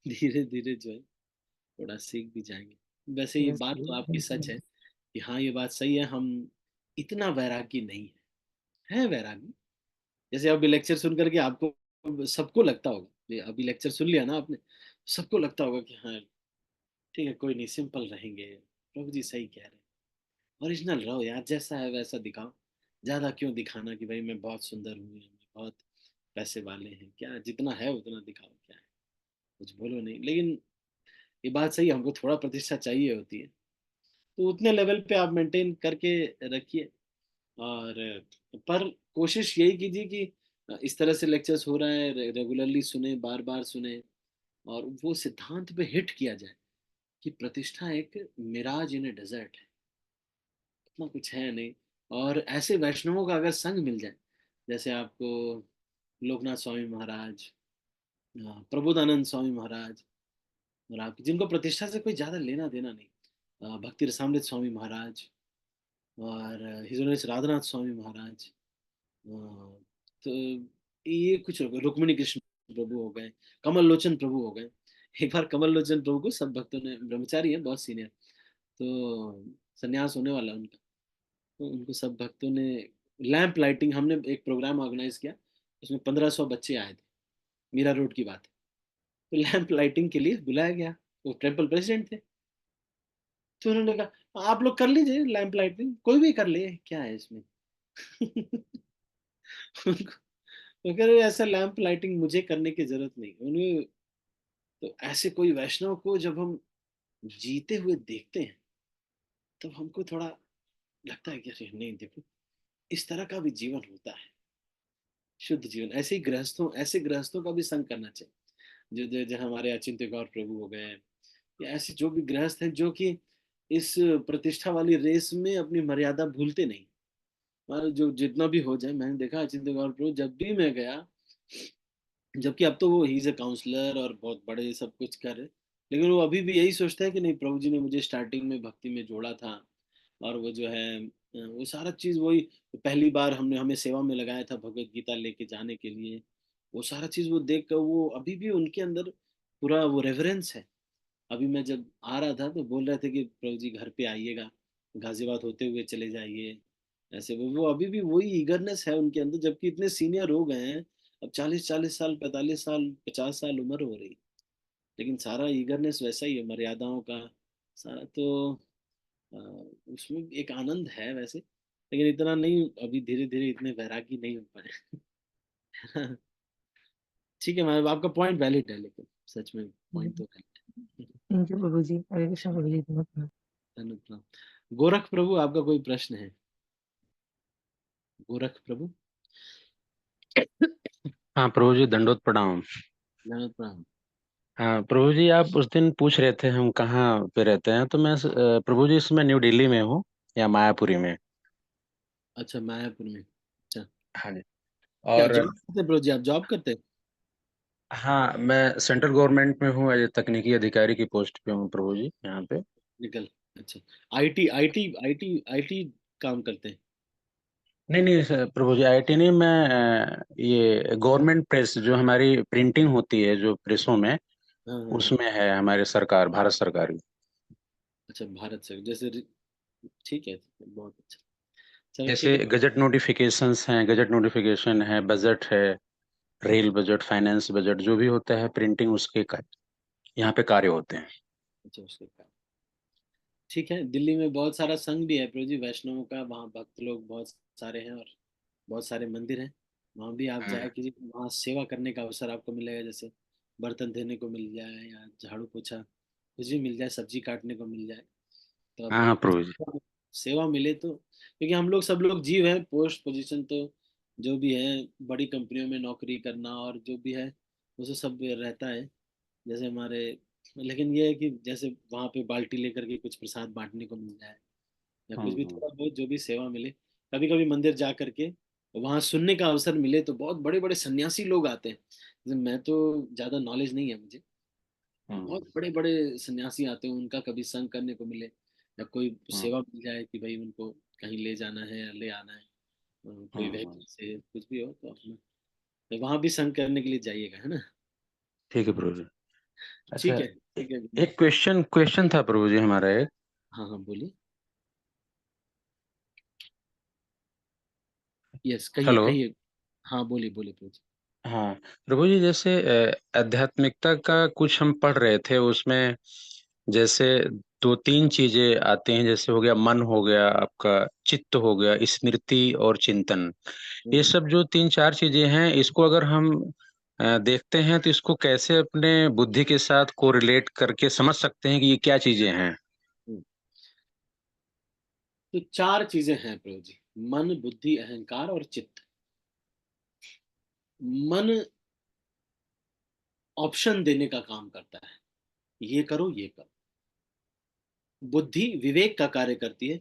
धीरे धीरे जो है थोड़ा सीख भी जाएंगे. वैसे ये
यस।
बात तो आपकी सच है कि हाँ, ये बात सही है, हम इतना वैरागी नहीं है वैरागी. जैसे अभी लेक्चर सुन करके आपको, सबको लगता होगा, ये अभी लेक्चर सुन लिया ना आपने, सबको लगता होगा कि हाँ ठीक है, कोई नहीं, सिंपल रहेंगे, प्रभु जी सही कह रहे हैं, ओरिजिनल रहो यार, जैसा है वैसा दिखाओ. ज्यादा क्यों दिखाना कि भाई मैं बहुत सुंदर हूँ, हम बहुत पैसे वाले हैं, क्या जितना है उतना दिखाओ, क्या है, कुछ बोलो नहीं. लेकिन ये बात सही है, हमको थोड़ा प्रतिष्ठा चाहिए होती है, तो उतने लेवल पे आप मेंटेन करके रखिए. और पर कोशिश यही कीजिए कि इस तरह से लेक्चर्स हो रहा है, रेगुलरली सुने, बार बार सुने, और वो सिद्धांत पे हिट किया जाए कि प्रतिष्ठा एक मिराज इन ए डेजर्ट है, इतना कुछ है नहीं. और ऐसे वैष्णवों का अगर संग मिल जाए, जैसे आपको लोकनाथ स्वामी महाराज, प्रबोधानंद स्वामी महाराज, और आप जिनको प्रतिष्ठा से कोई ज्यादा लेना देना नहीं, भक्ति रसामृत स्वामी महाराज, और हिज ऑनर राधानाथ स्वामी महाराज, तो ये कुछ हो गए, रुक्मिणी कृष्ण प्रभु हो गए, कमल लोचन प्रभु हो गए. एक बार कमल लोचन प्रभु को सब भक्तों ने, ब्रह्मचारी है बहुत सीनियर, तो संन्यास होने वाला उनका, तो उनको सब भक्तों ने लैंप लाइटिंग, हमने एक प्रोग्राम ऑर्गेनाइज किया, उसमें 1500 बच्चे आए थे, मीरा रोड की बात है. तो लैंप लाइटिंग के लिए बुलाया गया, वो टेम्पल प्रेसिडेंट थे. तो उन्होंने कहा आप लोग कर लीजिए लैंप लाइटिंग, कोई भी कर ले, क्या है इसमें. उनको, तो कह रहे ऐसा लैंप लाइटिंग मुझे करने की जरूरत नहीं उन्हें. तो ऐसे कोई वैष्णव को जब हम जीते हुए देखते हैं, तब हमको थोड़ा लगता है कि अरे नहीं, देखो इस तरह का भी जीवन होता है, शुद्ध जीवन. ऐसे गृहस्थों का भी संग करना चाहिए, जो हमारे अचिंत्य गौर प्रभु हो गए, या ऐसे जो भी गृहस्थ हैं जो कि इस प्रतिष्ठा वाली रेस में अपनी मर्यादा भूलते नहीं. और जो जितना भी हो जाए, मैंने देखा अचिंत्य गौर प्रभु जब भी मैं गया, जबकि अब तो वो ही इज अ काउंसलर और बहुत बड़े सब कुछ कर रहे, लेकिन वो अभी भी यही सोचता है कि नहीं, प्रभु जी ने मुझे स्टार्टिंग में भक्ति में जोड़ा था, और वो जो है वो सारा चीज वही, पहली बार हमने हमें सेवा में लगाया था भगवत गीता लेके जाने के लिए, वो सारा चीज वो देख कर, वो अभी भी उनके अंदर पूरा वो रेवरेंस है. अभी मैं जब आ रहा था तो बोल रहे थे कि प्रभु जी घर पे आइएगा, गाजियाबाद होते हुए चले जाइए, ऐसे वो अभी भी वही ईगरनेस है उनके अंदर, जबकि इतने सीनियर हो गए हैं, अब 40-40 साल, 45 साल, 50 साल उम्र हो रही, लेकिन सारा ईगरनेस वैसा ही है, मर्यादाओं का सारा. तो उसमें एक आनंद है वैसे, लेकिन इतना नहीं, अभी धीरे धीरे इतने वैरागी नहीं हो पाए। ठीक है, मैं आपका पॉइंट वैलिड है, लेकिन सच में पॉइंट तो वैलिड है।
थैंक यू प्रभु जी, हरे कृष्ण प्रभु जी, धन्यवाद।
धन्यवाद प्रणाम। गोरख प्रभु, आपका कोई प्रश्न है? गोरख प्रभु।
हाँ प्रभु जी, दंडोत प्रणाम।
धन्यवाद प्रणाम।
हाँ प्रभु जी, आप उस दिन पूछ रहे थे हम कहाँ पे रहते हैं, तो मैं प्रभु जी इसमें न्यू दिल्ली में हूँ या मायापुरी में।
अच्छा, मायापुर में। अच्छा,
हाँ जी।
क्या
और
जॉब करते हैं प्रभु जी? आप जॉब करते हैं?
हाँ, मैं सेंट्रल गवर्नमेंट में हूँ, एज ए तकनीकी अधिकारी की पोस्ट पे हूँ प्रभु जी यहाँ पे।
निकल। अच्छा, आईटी आईटी आईटी आईटी काम करते हैं?
नहीं नहीं प्रभु जी, आईटी नहीं, मैं ये गवर्नमेंट प्रेस जो हमारी प्रिंटिंग होती है जो प्रेसों में,
हाँ हाँ हाँ।
उसमें है हमारे सरकार, भारत सरकार की।
अच्छा, भारत से जैसे ठीक है, बहुत अच्छा। चलो
जैसे
ठीक है।
गजट नोटिफिकेशंस हैं, गजट नोटिफिकेशन है, बजट है, रेल बजट, फाइनेंस बजट, जो भी होता है प्रिंटिंग, उसके यहाँ पे कार्य होते हैं।
अच्छा, उसके कारण ठीक है। दिल्ली में बहुत सारा संघ भी है प्रभु जी, वैष्णवों का, वहाँ भक्त लोग बहुत सारे हैं, और बहुत सारे मंदिर हैं। वहाँ भी आप
हम्म।
जाए कीजिए, वहाँ सेवा करने का अवसर आपको मिलेगा। जैसे बर्तन धोने को मिल जाए, या झाड़ू पोछा कुछ भी मिल जाए, सब्जी काटने को मिल जाए, तो
हाँ हाँ
आपको
प्रभु जी।
सेवा मिले तो, क्योंकि हम लोग सब लोग जीव हैं, पोस्ट पोजीशन तो जो भी है, बड़ी कंपनियों में नौकरी करना और जो भी है, वो तो सब रहता है। जैसे हमारे, लेकिन ये है कि जैसे वहाँ पे बाल्टी लेकर के कुछ प्रसाद बांटने को मिल जाए, या कुछ भी
हम्म।
थोड़ा बहुत जो भी सेवा मिले। कभी कभी मंदिर जा करके वहाँ सुनने का अवसर मिले, तो बहुत बड़े बड़े सन्यासी लोग आते हैं। जैसे मैं तो ज़्यादा नॉलेज नहीं है मुझे,
हम्म।
बहुत बड़े बड़े सन्यासी आते हैं, उनका कभी संग करने को मिले, या कोई
हम्म।
सेवा मिल जाए कि भाई उनको कहीं ले जाना है या ले आना है, कोई
हम्म।
व्हीकल से कुछ भी हो, तो अपना तो वहाँ भी संग करने के लिए जाइएगा, है ना?
ठीक है प्रभु जी। अच्छा,
ठीक है,
एक
ठीक है।
एक क्वेश्चन था प्रभु जी हमारा एक।
हाँ हाँ, बोलिए। यस, कहिए
हेलो।
कहिए। हाँ, बोलिए बोलिए प्लीज।
हाँ प्रभु जी, जैसे आध्यात्मिकता का कुछ हम पढ़ रहे थे, उसमें जैसे दो तीन चीजें आती हैं, जैसे हो गया मन, हो गया आपका चित्त, हो गया स्मृति और चिंतन। ये सब जो तीन चार चीजें हैं, इसको अगर हम देखते हैं तो इसको कैसे अपने बुद्धि के साथ कोरिलेट करके समझ सकते हैं कि ये क्या चीजें हैं।
तो चार चीजें हैं प्रभु जी: मन, बुद्धि, अहंकार और चित्त। मन ऑप्शन देने का काम करता है, ये करो ये करो। बुद्धि विवेक का कार्य करती है,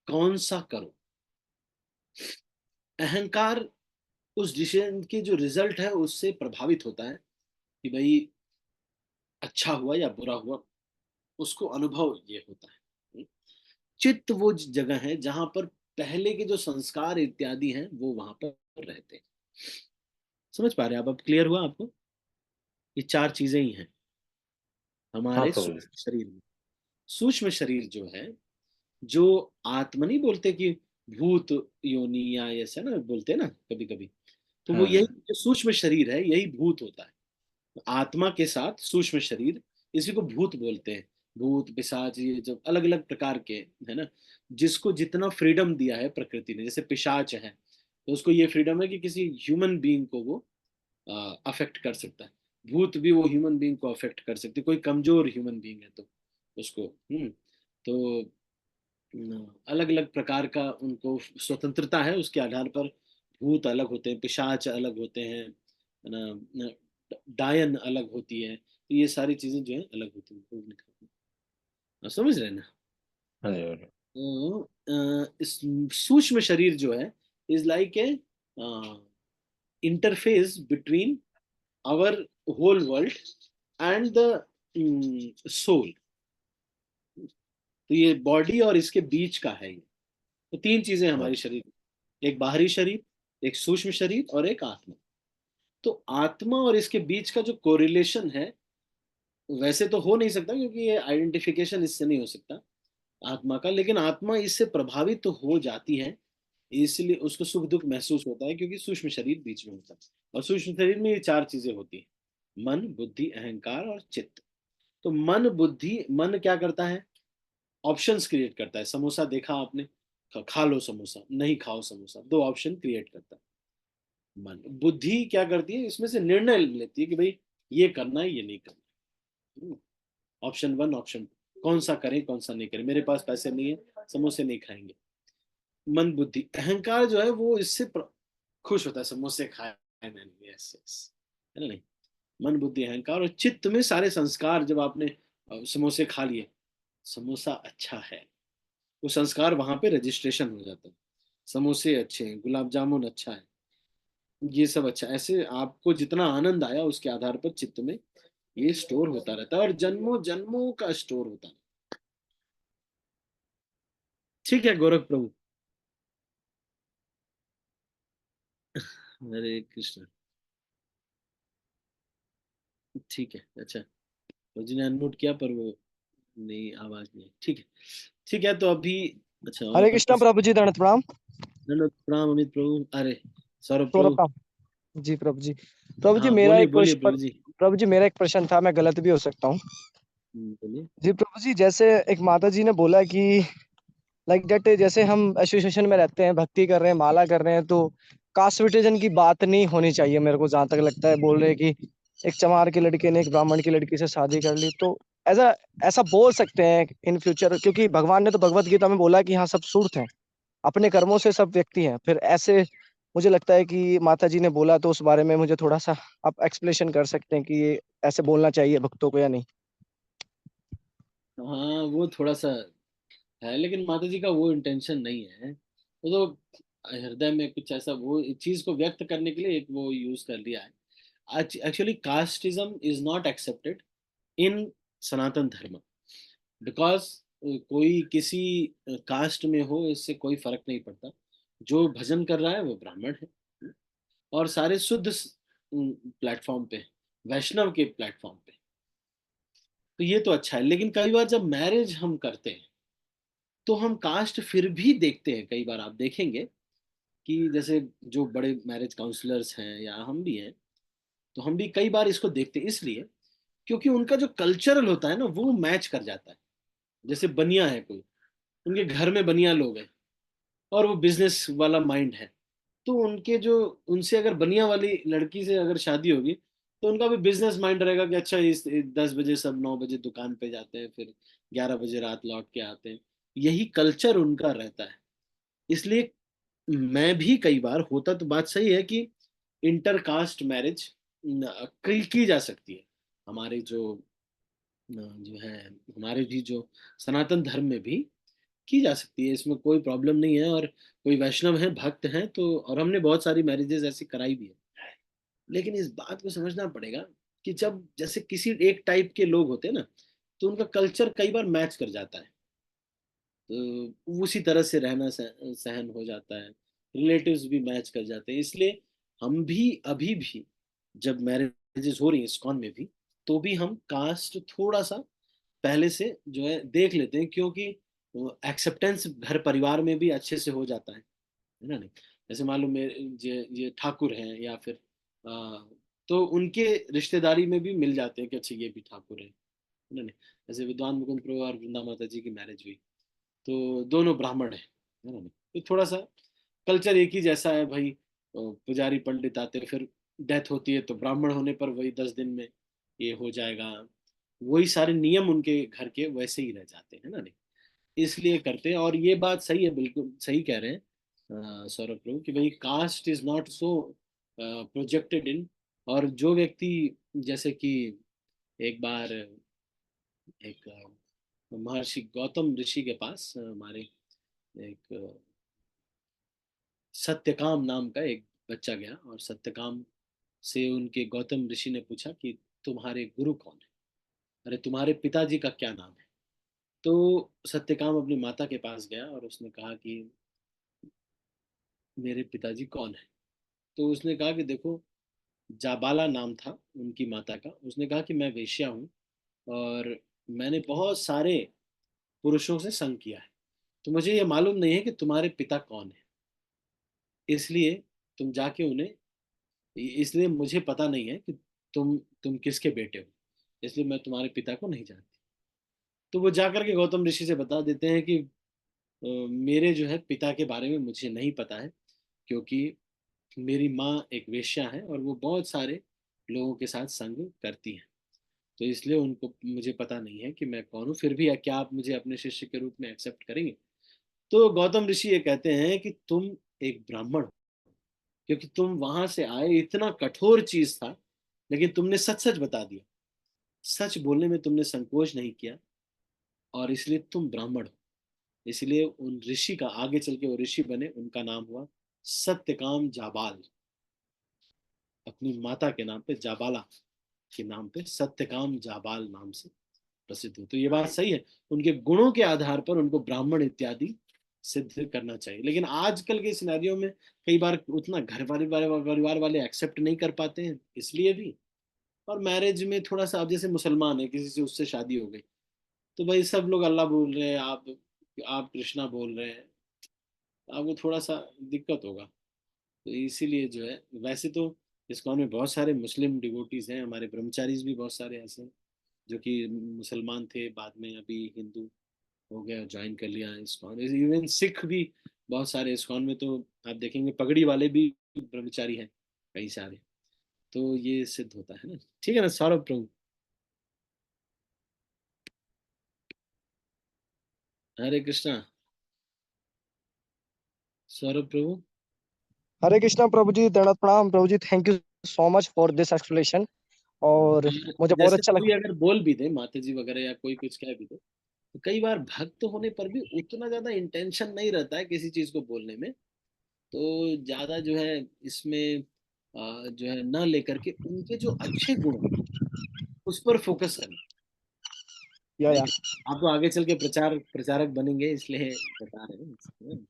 कौन सा करो। अहंकार उस डिसीजन की जो रिजल्ट है उससे प्रभावित होता है, कि भाई अच्छा हुआ या बुरा हुआ, उसको अनुभव ये होता है। चित्त वो जगह है जहां पर पहले के जो संस्कार इत्यादि हैं वो वहां पर रहते हैं। समझ पा रहे हैं आप? अब क्लियर हुआ आपको? ये चार चीजें ही हैं
हाँ
हमारे
प्रभु जी।
सूक्ष्म शरीर में। सूक्ष्म शरीर जो है, जो आत्मा नहीं बोलते कि भूत योनि या ऐसा ना बोलते हैं ना कभी कभी, तो वो यही
हम्म।
जो सूक्ष्म शरीर है यही भूत होता है। आत्मा के साथ सूक्ष्म शरीर, इसी को भूत बोलते हैं। भूत पिशाच ये जो अलग अलग प्रकार के है ना, जिसको जितना फ्रीडम दिया है प्रकृति ने। जैसे पिशाच है, तो उसको ये फ्रीडम है कि किसी ह्यूमन बीइंग को वो अफेक्ट कर सकता है। भूत भी वो ह्यूमन बीइंग को अफेक्ट कर सकते, कोई कमजोर ह्यूमन बीइंग है तो उसको। तो अलग अलग प्रकार का उनको स्वतंत्रता है, उसके आधार पर भूत अलग होते हैं, पिशाच अलग होते हैं, है ना, डायन अलग होती है। तो ये सारी चीजें जो है अलग होती हैं। आप समझ रहे हैं ना?
हाँ जी, हाँ जी।
तो इस सूक्ष्म शरीर जो है is like a interface between our whole world and the soul. तो ये बॉडी और इसके बीच का है ये। तो तीन चीजें
हाँ।
हमारी शरीर में: एक बाहरी शरीर, एक सूक्ष्म शरीर और एक आत्मा। तो आत्मा और इसके बीच का जो कोरिलेशन है, वैसे तो हो नहीं सकता, क्योंकि ये आइडेंटिफिकेशन इससे नहीं हो सकता आत्मा का, लेकिन आत्मा इससे प्रभावित तो हो जाती है। इसलिए उसको सुख दुख महसूस होता है, क्योंकि सूक्ष्म शरीर बीच में होता है। और सूक्ष्म शरीर में ये चार चीजें होती हैं: मन, बुद्धि, अहंकार और चित्त। तो मन बुद्धि, मन क्या करता है? ऑप्शंस क्रिएट करता है। समोसा देखा आपने, खा लो समोसा, नहीं खाओ समोसा, दो ऑप्शन क्रिएट करता है मन। बुद्धि क्या करती है, इसमें से निर्णय लेती है कि भाई ये करना है, ये नहीं करना। ऑप्शन वन, ऑप्शन टू, कौन सा करें कौन सा नहीं करें, मेरे पास पैसे नहीं है, समोसे नहीं खाएंगे। मन बुद्धि। अहंकार जो है वो इससे खुश होता है, समोसे खाए मैंने, यस यस, है ना नहीं। मन बुद्धि अहंकार। और चित्त में सारे संस्कार, जब आपने समोसे खा लिए, समोसा अच्छा है, वो संस्कार वहां पे रजिस्ट्रेशन हो जाता है। समोसे अच्छे हैं, गुलाब जामुन अच्छा है, ये सब अच्छा। ऐसे आपको जितना आनंद आया उसके आधार पर चित्त में ये स्टोर होता रहता है, और जन्मों जन्मों का स्टोर होता है। ठीक है गोरख प्रभु। हरे कृष्ण। ठीक है, अच्छा। फौजी ने अनम्यूट किया पर वो नहीं, आवाज नहीं। ठीक है, ठीक है, तो अभी अच्छा,
हरे
और
कृष्णा
किसी।
प्रभु जी, दंड प्रणाम।
दंडवत प्रणाम अमित प्रभु। अरे सौरभ
सौरभ
प्रभु।
प्रणाम जी प्रभु जी। प्रभु जी
हाँ
मेरा
बोलिए
एक
बोलिए
प्रश्न,
प्रभु जी।
प्रभु जी मेरा एक प्रश्न था, मैं गलत भी हो सकता हूँ।
बोलिए।
जी प्रभु जी, जैसे एक माता जी ने बोला कि लाइक दैट, जैसे हम एसोसिएशन में रहते हैं, भक्ति कर रहे हैं, माला कर रहे हैं, तो कास्ट विभाजन की बात नहीं होनी चाहिए। मेरे को जहाँ तक लगता है, बोल रहे हैं कि एक चमार के लड़के ने एक ब्राह्मण की लड़की से शादी कर ली, तो ऐसा ऐसा बोल सकते हैं इन फ्यूचर? क्योंकि भगवान ने तो भगवत गीता में बोला कि हाँ सब सूर्त हैं, अपने कर्मों से सब व्यक्ति हैं। फिर ऐसे मुझे लगता है कि माता जी ने बोला, तो उस बारे में मुझे थोड़ा सा आप एक्सप्लेनेशन कर सकते हैं कि ये ऐसे बोलना चाहिए भक्तों को या नहीं?
हाँ वो थोड़ा सा है, लेकिन माता जी का वो इंटेंशन नहीं है। वो तो हृदय में कुछ ऐसा, वो इस चीज को व्यक्त करने के लिए एक वो यूज कर लिया है। Actually casteism is not accepted in Sanatan Dharma, because कोई किसी कास्ट में हो इससे कोई फर्क नहीं पड़ता। जो भजन कर रहा है वो ब्राह्मण है, और सारे शुद्ध प्लेटफॉर्म पे, वैष्णव के प्लेटफॉर्म पे। तो ये तो अच्छा है, लेकिन कई बार जब मैरिज हम करते हैं तो हम कास्ट फिर भी देखते हैं। कई बार आप देखेंगे कि जैसे जो बड़े मैरिज काउंसलर्स हैं या हम भी हैं, तो हम भी कई बार इसको देखते हैं, इसलिए क्योंकि उनका जो कल्चरल होता है ना वो मैच कर जाता है। जैसे बनिया है कोई, उनके घर में बनिया लोग हैं और वो बिजनेस वाला माइंड है, तो उनके जो, उनसे अगर बनिया वाली लड़की से अगर शादी होगी तो उनका भी बिजनेस माइंड रहेगा कि अच्छा इस 10 बजे सब 9 बजे दुकान पे जाते हैं, फिर 11 बजे रात लौट के आते हैं। यही कल्चर उनका रहता है। इसलिए मैं भी कई बार, होता तो बात सही है कि इंटरकास्ट मैरिज की जा सकती है। हमारे जो है, हमारे भी जो सनातन धर्म में भी की जा सकती है, इसमें कोई प्रॉब्लम नहीं है। और कोई वैष्णव है, भक्त हैं तो, और हमने बहुत सारी मैरिजेस ऐसी कराई भी है। लेकिन इस बात को समझना पड़ेगा कि जब जैसे किसी एक टाइप के लोग होते हैं ना, तो उनका कल्चर कई बार मैच कर जाता है, तो उसी तरह से रहना सहन हो जाता है, रिलेटिव्स भी मैच कर जाते हैं। इसलिए हम भी अभी भी जब मैरिजेस हो रही है इस्कॉन में भी, तो भी हम कास्ट थोड़ा सा पहले से जो है देख लेते हैं, क्योंकि एक्सेप्टेंस घर परिवार में भी अच्छे से हो जाता है ना नहीं। जैसे मान लो मेरे ये ठाकुर हैं या फिर तो उनके रिश्तेदारी में भी मिल जाते हैं कि अच्छा ये भी ठाकुर है ना नहीं। जैसे विद्वान मुकुंद प्रभु और वृंदा माता जी की मैरिज हुई, तो दोनों ब्राह्मण है ना नहीं। तो थोड़ा सा कल्चर एक ही जैसा है भाई। पुजारी पंडित आते हैं, फिर डेथ होती है तो ब्राह्मण होने पर वही 10 दिन में ये हो जाएगा। वही सारे नियम उनके घर के वैसे ही रह जाते हैं ना नहीं। इसलिए करते हैं। और ये बात सही है, बिल्कुल सही कह रहे हैं सौरभ प्रभु कि भाई caste is not so projected in. और जो व्यक्ति, जैसे कि एक बार एक महर्षि गौतम ऋषि के पास हमारे एक सत्यकाम नाम का एक बच्चा गया, और सत्यकाम से उनके गौतम ऋषि ने पूछा कि तुम्हारे गुरु कौन है, अरे तुम्हारे पिताजी का क्या नाम है। तो सत्यकाम अपनी माता के पास गया और उसने कहा कि मेरे पिताजी कौन है। तो उसने कहा कि देखो, जाबाला नाम था उनकी माता का। उसने कहा कि मैं वेश्या हूँ और मैंने बहुत सारे पुरुषों से संग किया है, तो मुझे ये मालूम नहीं है कि तुम्हारे पिता कौन है। इसलिए तुम जाके उन्हें, इसलिए मुझे पता नहीं है कि तुम किसके बेटे हो, इसलिए मैं तुम्हारे पिता को नहीं जानती। तो वो जाकर के गौतम ऋषि से बता देते हैं कि मेरे जो है पिता के बारे में मुझे नहीं पता है, क्योंकि मेरी माँ एक वेश्या है और वो बहुत सारे लोगों के साथ संग करती है, तो इसलिए उनको मुझे पता नहीं है कि मैं कौन हूँ। फिर भी क्या आप मुझे अपने शिष्य के रूप में एक्सेप्ट करेंगे? तो गौतम ऋषि ये कहते हैं कि तुम एक ब्राह्मण हो, क्योंकि तुम वहां से आए, इतना कठोर चीज था, लेकिन तुमने सच सच बता दिया, सच बोलने में तुमने संकोच नहीं किया, और इसलिए तुम ब्राह्मण हो। इसलिए उन ऋषि का, आगे चल के वो ऋषि बने, उनका नाम हुआ सत्यकाम जाबाल। अपनी माता के नाम पे, जाबाला के नाम पे, सत्यकाम जाबाल नाम से प्रसिद्ध हुए। तो ये बात सही है, उनके गुणों के आधार पर उनको ब्राह्मण इत्यादि सिद्ध करना चाहिए। लेकिन आजकल के सिनेरियो में कई बार उतना घर परिवार वाले एक्सेप्ट नहीं कर पाते हैं, इसलिए भी। और मैरिज में थोड़ा सा, अब जैसे मुसलमान है, किसी से उससे शादी हो गई, तो भाई सब लोग अल्लाह बोल रहे हैं, आप कृष्णा बोल रहे हैं, आपको थोड़ा सा दिक्कत होगा। तो इसीलिए जो है, वैसे तो इस्कॉन में बहुत सारे मुस्लिम डिवोटीज हैं, हमारे ब्रह्मचारीज भी बहुत सारे ऐसे हैं जो कि मुसलमान थे, बाद में अभी हिंदू हो गया, ज्वाइन कर लिया इस्कॉन। इवन सिख भी बहुत सारे इस्कॉन में, तो आप देखेंगे पगड़ी वाले भी ब्रह्मचारी हैं कई सारे। तो ये सिद्ध होता है ना। ठीक है ना सौरभ प्रभु? हरे कृष्णा सौरभ प्रभु।
हरे कृष्णा प्रभु जी, दंडवत प्रणाम प्रभु जी, thank you so much for this explanation. और मुझे बहुत
जैसे
अच्छा
कोई
लगा।
अगर बोल भी दे, माता जी वगैरह, या कोई कुछ कह भी दे, तो कई बार भक्त होने पर भी उतना ज्यादा इंटेंशन नहीं रहता है किसी चीज को बोलने में। तो ज्यादा जो है इसमें जो है ना लेकर के उनके जो अच्छे गुण हैं, उस पर फोकस करना।
या
नहीं, आप तो आगे चल के प्रचारक बनेंगे, इसलिए बता रहे हैं।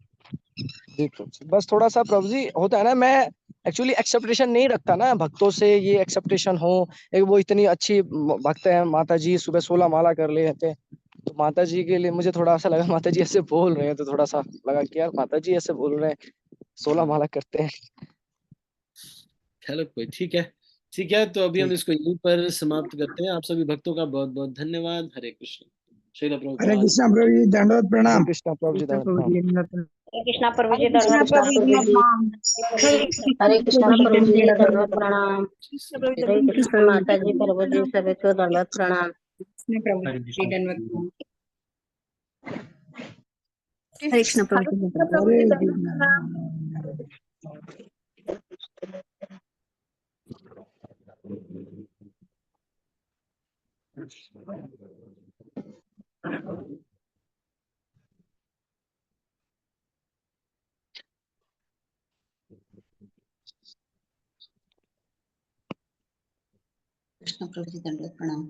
जी प्रभु जी, बस थोड़ा सा प्रभु जी होता है ना, मैं एक्चुअली एक्सेप्टेशन नहीं रखता ना भक्तों से, ये एक्सेप्टेशन हो। एक वो इतनी अच्छी भक्त है माता जी, सुबह 16 माला कर लेते हैं, तो माता जी के लिए मुझे थोड़ा सा लगा माता जी ऐसे बोल रहे हैं, तो थोड़ा सा लगा कि यार माता जी ऐसे बोल रहे हैं, 16 माला करते हैं।
चलो कोई, ठीक है। ठीक है, तो अभी हम
ठीक।
इसको यहीं पर समाप्त करते हैं। आप सभी भक्तों का बहुत बहुत धन्यवाद। हरे कृष्ण। श्रील
हरे
प्रभुपाद।
कृष्णा प्रभु जी, दंडवत
हरे
प्रणाम।
कृष्णा प्रभु जी,
कृष्ण
दंडवत
प्रभु
प्रणाम।
जी धन्यवाद।
कृष्णा प्रभु
हरे
जी,
कृष्णा
दंडवत
प्रभु जी
प्रणाम।
प्रणाम। हरे
हरे
कृष्णा
कृष्णा
प्रभु
प्रभु जी,
जी
दंडवत प्रणाम।
कृष्ण प्रभु
हरे
जी
कृष्ण माता जी, प्रभु जी, सभी को दंडवत प्रणाम।
कृष्ण प्रभु जी धन्यवाद।
हरे कृष्ण प्रभु
हरे
जी,
कृष्ण
दंडवत
प्रभु
हरे
जी
कृष्णा।
कृष्ण प्रभु जी, दंडवत प्रणाम।